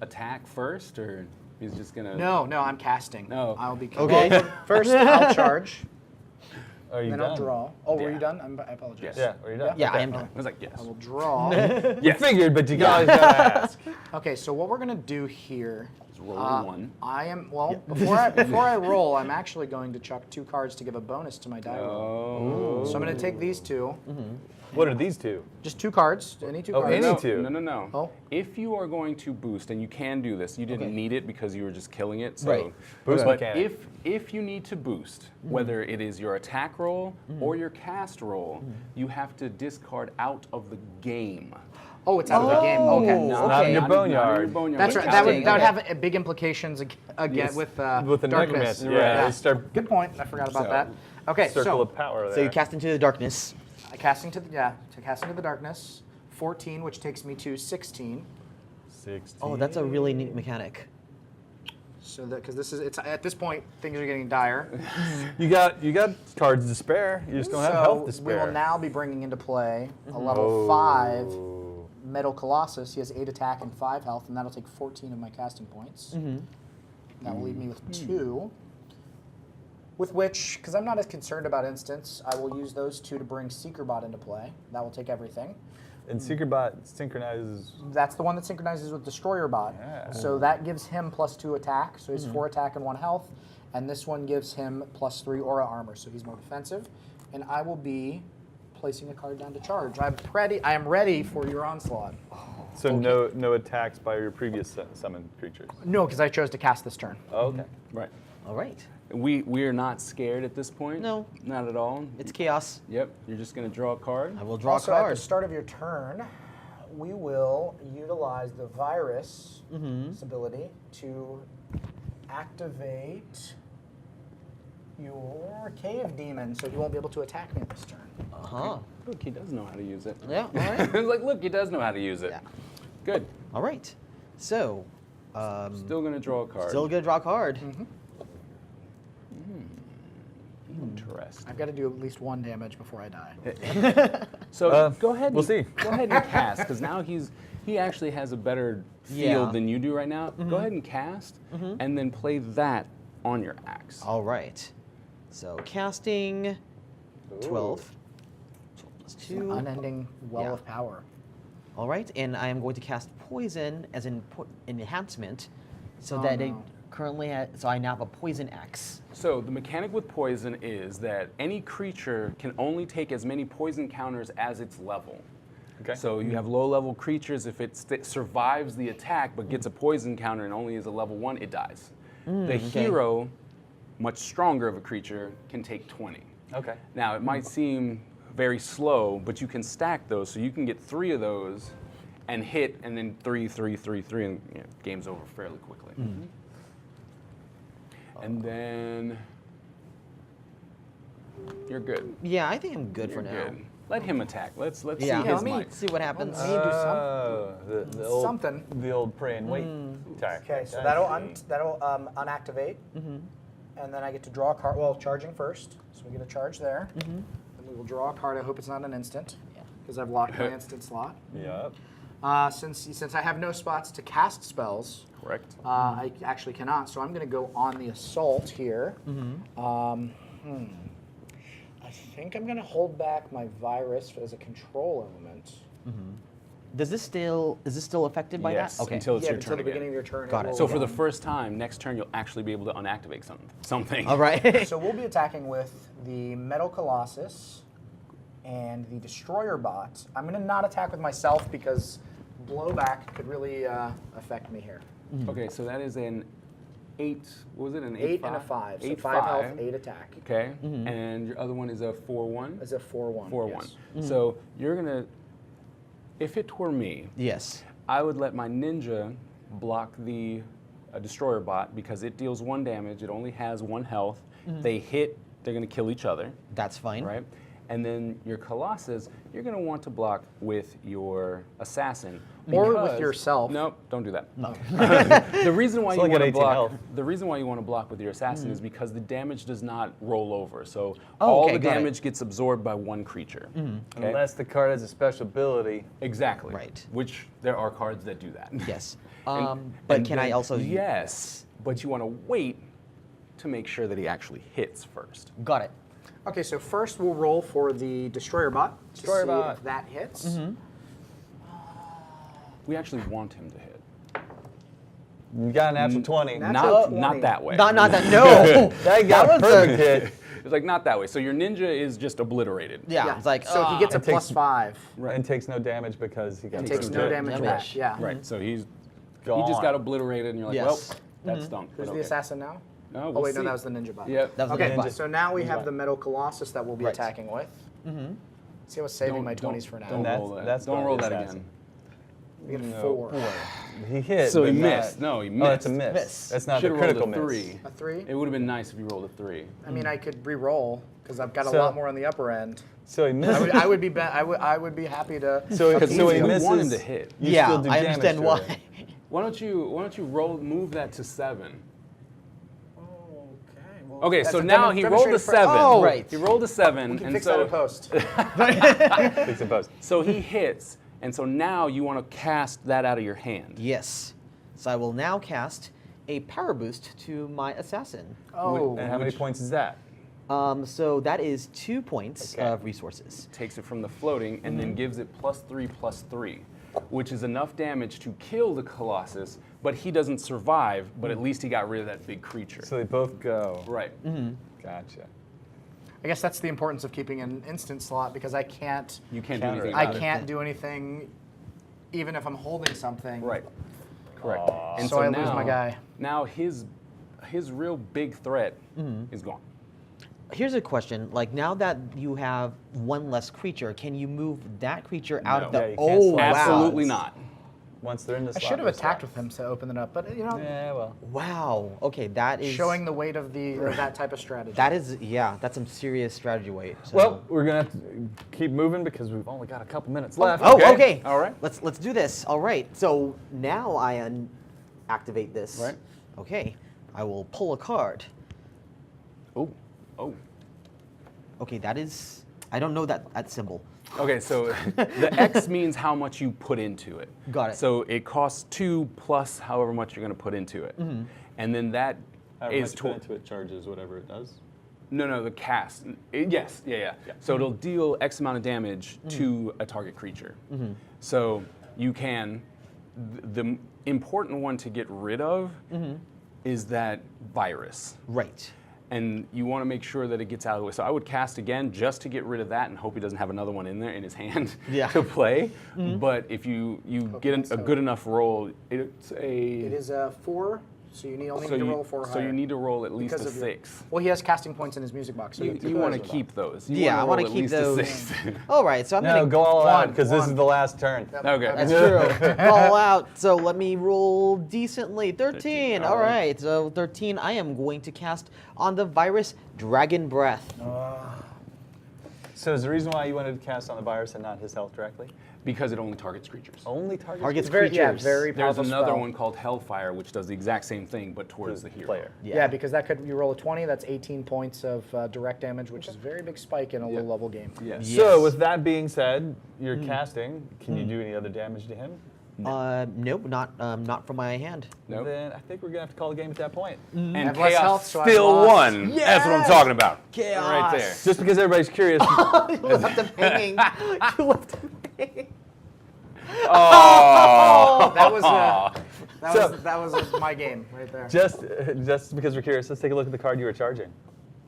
attack first, or he's just going to. No, I'm casting. No. I'll be Okay. Well, first, I'll charge. Are you Then done? I'll draw. Oh, were Yeah. you done? I apologize. Yeah, are you done? Yeah, Okay. I am done. I was like, yes. I will draw. You figured, but you always gotta ask. Okay, so what we're gonna do here? Just roll one. I am before I roll, I'm actually going to chuck 2 cards to give a bonus to my die roll. Oh. So I'm gonna take these 2, What are these two? just 2 cards, any 2 Oh, cards. any two? No. Oh. If you are going to boost, and you can do this, you didn't Okay. need it because you were just killing it. So. Right. Boost But mechanic. if you need to boost, whether it is your attack roll or your cast roll, you have to discard out of the game. Oh, it's out of the game. Okay. Not in your boneyard. That's right. But That would Okay. have big implications again Yes. with With the darkness. necromancy, yeah. They start Good point. I forgot about So, that. Okay, circle so of power there. So you cast into the darkness. casting to the darkness. 14, which takes me to 16. 16. Oh, that's a really neat mechanic. So that because it's at this point things are getting dire. You got cards to spare. You just don't have health to we spare. will now be bringing into play a Mm-hmm. level 5 Oh. Metal Colossus. He has 8 attack and 5 health, and that'll take 14 of my casting points. Mm-hmm. That will leave me with 2. With which, because I'm not as concerned about instants, I will use those 2 to bring Seekerbot into play. That will take everything. And Seekerbot synchronizes. That's the one that synchronizes with Destroyer Bot. Yeah. So that gives him +2 attack, so Mm-hmm. he's 4 attack and 1 health. And this one gives him +3 aura armor, so he's more defensive. And I will be placing a card down to charge. I am ready for your onslaught. So no attacks by your previous summoned creatures. No, because I chose to cast this turn. Oh, okay. Right. All right. We are not scared at this point. No. Not at all. It's chaos. Yep. You're just going to draw a card. I will draw Also, a at card. the start of your turn, we will utilize the virus ability to activate your cave demon, so he won't be able to attack me this turn. Uh-huh. Look, he does know how to use it. Yeah, all right. It's like, look, he does know how to use it. Yeah. Good. All right. So, Still going to draw a card. still gonna draw a card. Interesting. I've got to do at least 1 damage before I die. So go ahead. we'll see. Go ahead and cast, because now he actually has a better field Yeah. than you do right now. Go ahead and cast, and then play that on your axe. All right. So casting 12. 12 plus 2. Unending well Yeah. of power. All right, and I am going to cast poison as an enhancement, so Oh, that it no. currently has. So I now have a poison axe. So the mechanic with poison is that any creature can only take as many poison counters as its level. Okay. So you have low-level creatures. If it survives the attack but gets a poison counter and only is a level 1, it dies. The hero, much stronger of a creature, can take 20. Okay. Now, it might seem very slow, but you can stack those, so you can get 3 of those and hit, and then 3, 3, 3, 3, and game's over fairly quickly. And then you're good. Yeah, I think I'm good You're for now. good. Let him attack. Let's Yeah, see his let me might. see what happens. Let me do something. Oh, the old, Something. The old pray and wait attack. Okay, so I that'll see. unactivate, and then I get to draw a card. Well, charging first, so we get a charge there. Then we will draw a card. I hope it's not an instant, because I've locked my instant slot. Yep. Since I have no spots to cast spells, Correct. I actually cannot. So I'm going to go on the assault here. I think I'm going to hold back my virus as a control element. Is this still affected by Yes, that? Okay. until it's Yeah, your until turn the again. beginning of your turn. Got it. will So for the go. first time, next turn you'll actually be able to unactivate something. All right. So we'll be attacking with the Metal Colossus and the Destroyer Bot. I'm going to not attack with myself because blowback could really affect me here. Okay, so that is an 8. What was it? An 8 8 and a 5. So 8 5 health, 8 attack. Okay. And your other one is a 4-1. Is a 4-1. 4-1. Yes. So you're gonna. If it were me, Yes. I would let my ninja block the destroyer bot because it deals 1 damage. It only has 1 health. They hit, they're going to kill each other, That's fine. right? And then your Colossus, you're going to want to block with your assassin. Or with because- yourself. Nope, don't do that. The reason why you only got want to 18 block, health. the reason why you want to block with your assassin is because the damage does not roll over. So Oh, all okay, the got it. damage gets absorbed by 1 creature. Okay? Unless the card has a special ability. Exactly. Right. Which there are cards that do that. Yes. And- But and can I then- also? Yes, but you want to wait to make sure that he actually hits first. Got it. Okay, so first we'll roll for the destroyer bot. Destroyer to see bot. if that hits. We actually want him to hit. You got a natural 20. Natural Not 20. that way. Not that. No. That got was a perfect hit. It's like not that way. So your ninja is just obliterated. Yeah. It's like So he gets a It takes- +5. And takes no damage because he got He a takes perfect no hit. damage Damage. back. Yeah. Right. So he Gone. just got obliterated, and you're like, Yes. well, that stunk. Who's but the okay. assassin now? No, Oh we'll wait, no, see. that was the ninja bot. Yep. That was the Okay, ninja bot. so now we Ninja have bot. the metal colossus that we'll be Right. attacking with. See, I was saving my 20s for now. Don't That's- roll that. that's Don't going roll to that the again. assassin. We get a No. 4. He hit. So he but not- missed. No, he Oh, it's a missed. miss. That's not Should've the rolled critical a miss. 3. A 3? It would have been nice if you rolled a 3. I mean, I could re-roll because I've got a So- lot more on the upper end. So he I missed. would, I would be, I would be happy to. So appease so he you. You misses. want him to hit. You Yeah, still do I damage understand to why. it. Why don't you move that to 7? Okay. Well, Okay, that's so a now he rolled a demonstrative 7. Oh, Right. He rolled a 7, We can and fix that so in post. Fix it post. so he hits, and so now you want to cast that out of your hand. Yes. So I will now cast a power boost to my assassin. Oh. And how many points is that? So that is 2 points Okay. of resources. Takes it from the floating and then gives it +3/+3, which is enough damage to kill the Colossus, but he doesn't survive, but at least he got rid of that big creature. So they both go. Right. Gotcha. I guess that's the importance of keeping an instant slot because I can't. You can't do Counter anything it. I about it. can't do anything, even if I'm holding something. Right. Correct. Aw. So I lose my guy. Now his real big threat is gone. Here's a question. Like now that you have one less creature, can you move that creature out No. of the? Yeah, you can't Oh slide. wow! Absolutely not. Once they're in the I slot, should have they're attacked slot. with him to open it up, but you know, Yeah, well. Wow. Okay, that is showing the weight of the of that type of strategy. That is that's some serious strategy weight. So. Well, we're gonna have to keep moving because we've only got a couple minutes left. Oh, Okay. okay. All right. Let's do this. All right. So now I activate this. Right. Okay. I will pull a card. Oh. Oh. Okay, that is. I don't know that symbol. Okay, so the X means how much you put into it. Got it. So it costs 2 plus however much you're going to put into it. And then that However is much you put into it charges whatever it does. No, the cast. Yes, yeah. So it'll deal X amount of damage to a target creature. So you can. The important one to get rid of is that virus. Right. And you want to make sure that it gets out of the way. So I would cast again just to get rid of that and hope he doesn't have another one in there in his hand Yeah. to play. But if you get a good enough roll, it's It a. is a 4, so you only need to roll 4 so you need to roll at least Because a of your- 6. Well, he has casting points in his music box, so You want to keep those. You Yeah, I want want to keep roll at those. least a 6. All right. So I'm No, gonna go all out because this one. is the last turn. Okay. That's true. All out. So let me roll decently. 13. All all right. right. So 13. I am going to cast on the virus Dragon Breath. So is the reason why you wanted to cast on the virus and not his health directly? Because it only targets creatures. Only targets Targets very, creatures. very There's powerful another spell. one called Hellfire, which does the exact same thing, but towards the hero. player. Yeah, because that could you roll a 20, that's 18 points of direct damage, which is a very big spike in a low level game. Yes. So with that being said, you're casting. Can you do any other damage to him? Nope, not from my hand. Nope. Then I think we're gonna have to call the game at that point. And have less Chaos health, so I've still lost. won. That's what I'm talking about. Chaos. Right there. Just because everybody's curious, You left him hanging. You left him hanging. Oh. That was my game right there. just because we're curious, let's take a look at the card you were charging.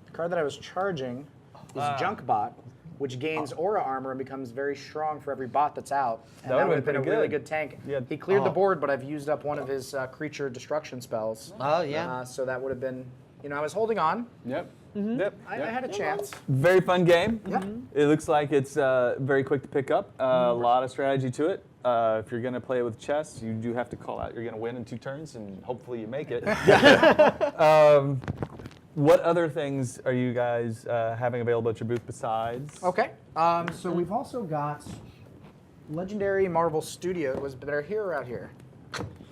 The card that I was charging is Junkbot. which gains aura armor and becomes very strong for every bot that's out. And That would've would have been been a pretty really good. good tank. Yeah. He cleared the Oh. board, but I've used up one of his creature destruction spells. Oh, yeah. So that would have been, I was holding on. Yep. Yep. I had a chance. Very fun game. Yep. It looks like it's very quick to pick up. A lot of strategy to it. If you're going to play it with chess, you do have to call out you're going to win in 2 turns, and hopefully you make it. What other things are you guys having available at your booth besides? Okay. So we've also got Legendary Marvel Studios. They're here or out here?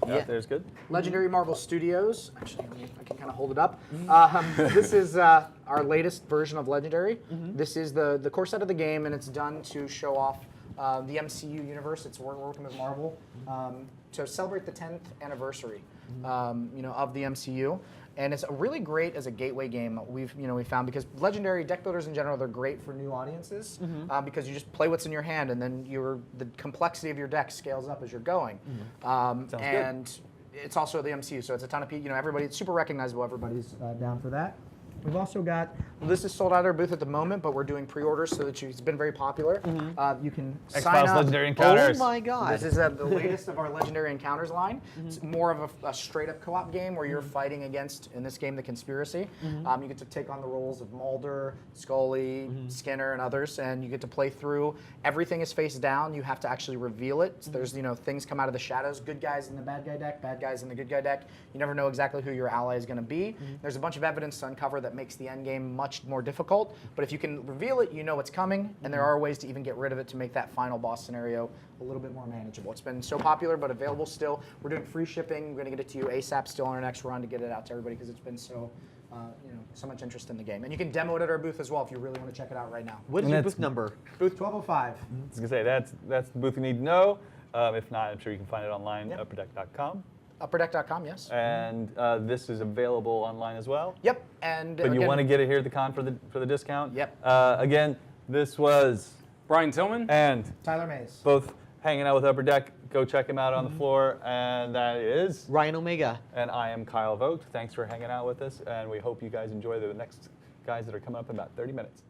Yeah, there's good. Legendary Marvel Studios. Actually, I can kind of hold it up. This is our latest version of Legendary. This is the core set of the game, and it's done to show off the MCU universe. We're working with Marvel to celebrate the 10th anniversary, of the MCU. And it's really great as a gateway game. We found because Legendary deck builders in general, they're great for new audiences because you just play what's in your hand, and then the complexity of your deck scales up as you're going. And it's also the MCU, so it's a ton of people. Everybody, it's super recognizable. Everybody's down for that. We've also got, this is sold out at our booth at the moment, but we're doing pre-orders so that it's been very popular. You can sign X-Files up. Legendary Encounters. Oh my God. This is the latest of our Legendary Encounters line. It's more of a straight-up co-op game where you're fighting against, in this game, the Conspiracy. You get to take on the roles of Mulder, Scully, Skinner, and others, and you get to play through. Everything is face down. You have to actually reveal it. So there's, things come out of the shadows. Good guys in the bad guy deck, bad guys in the good guy deck. You never know exactly who your ally is going to be. There's a bunch of evidence to uncover that makes the end game much more difficult. But if you can reveal it, you know what's coming, and there are ways to even get rid of it to make that final boss scenario a little bit more manageable. It's been so popular, but available still. We're doing free shipping. We're going to get it to you ASAP still on our next run to get it out to everybody because it's been so, so much interest in the game. And you can demo it at our booth as well if you really want to check it out right now. What is And your that's- booth number? Booth 1205. I was gonna say that's the booth you need to know. If not, I'm sure you can find it online at upperdeck.com. Upperdeck.com, yes. And this is available online as well. Yep. And But you again, want to get it here at the con for the discount. Yep. Again, this was Brian Tillman. and Tyler Mays. both hanging out with Upper Deck. Go check him out on the floor. And that is. Ryan Omega. And I am Kyle Vogt. Thanks for hanging out with us. And we hope you guys enjoy the next guys that are coming up in about 30 minutes.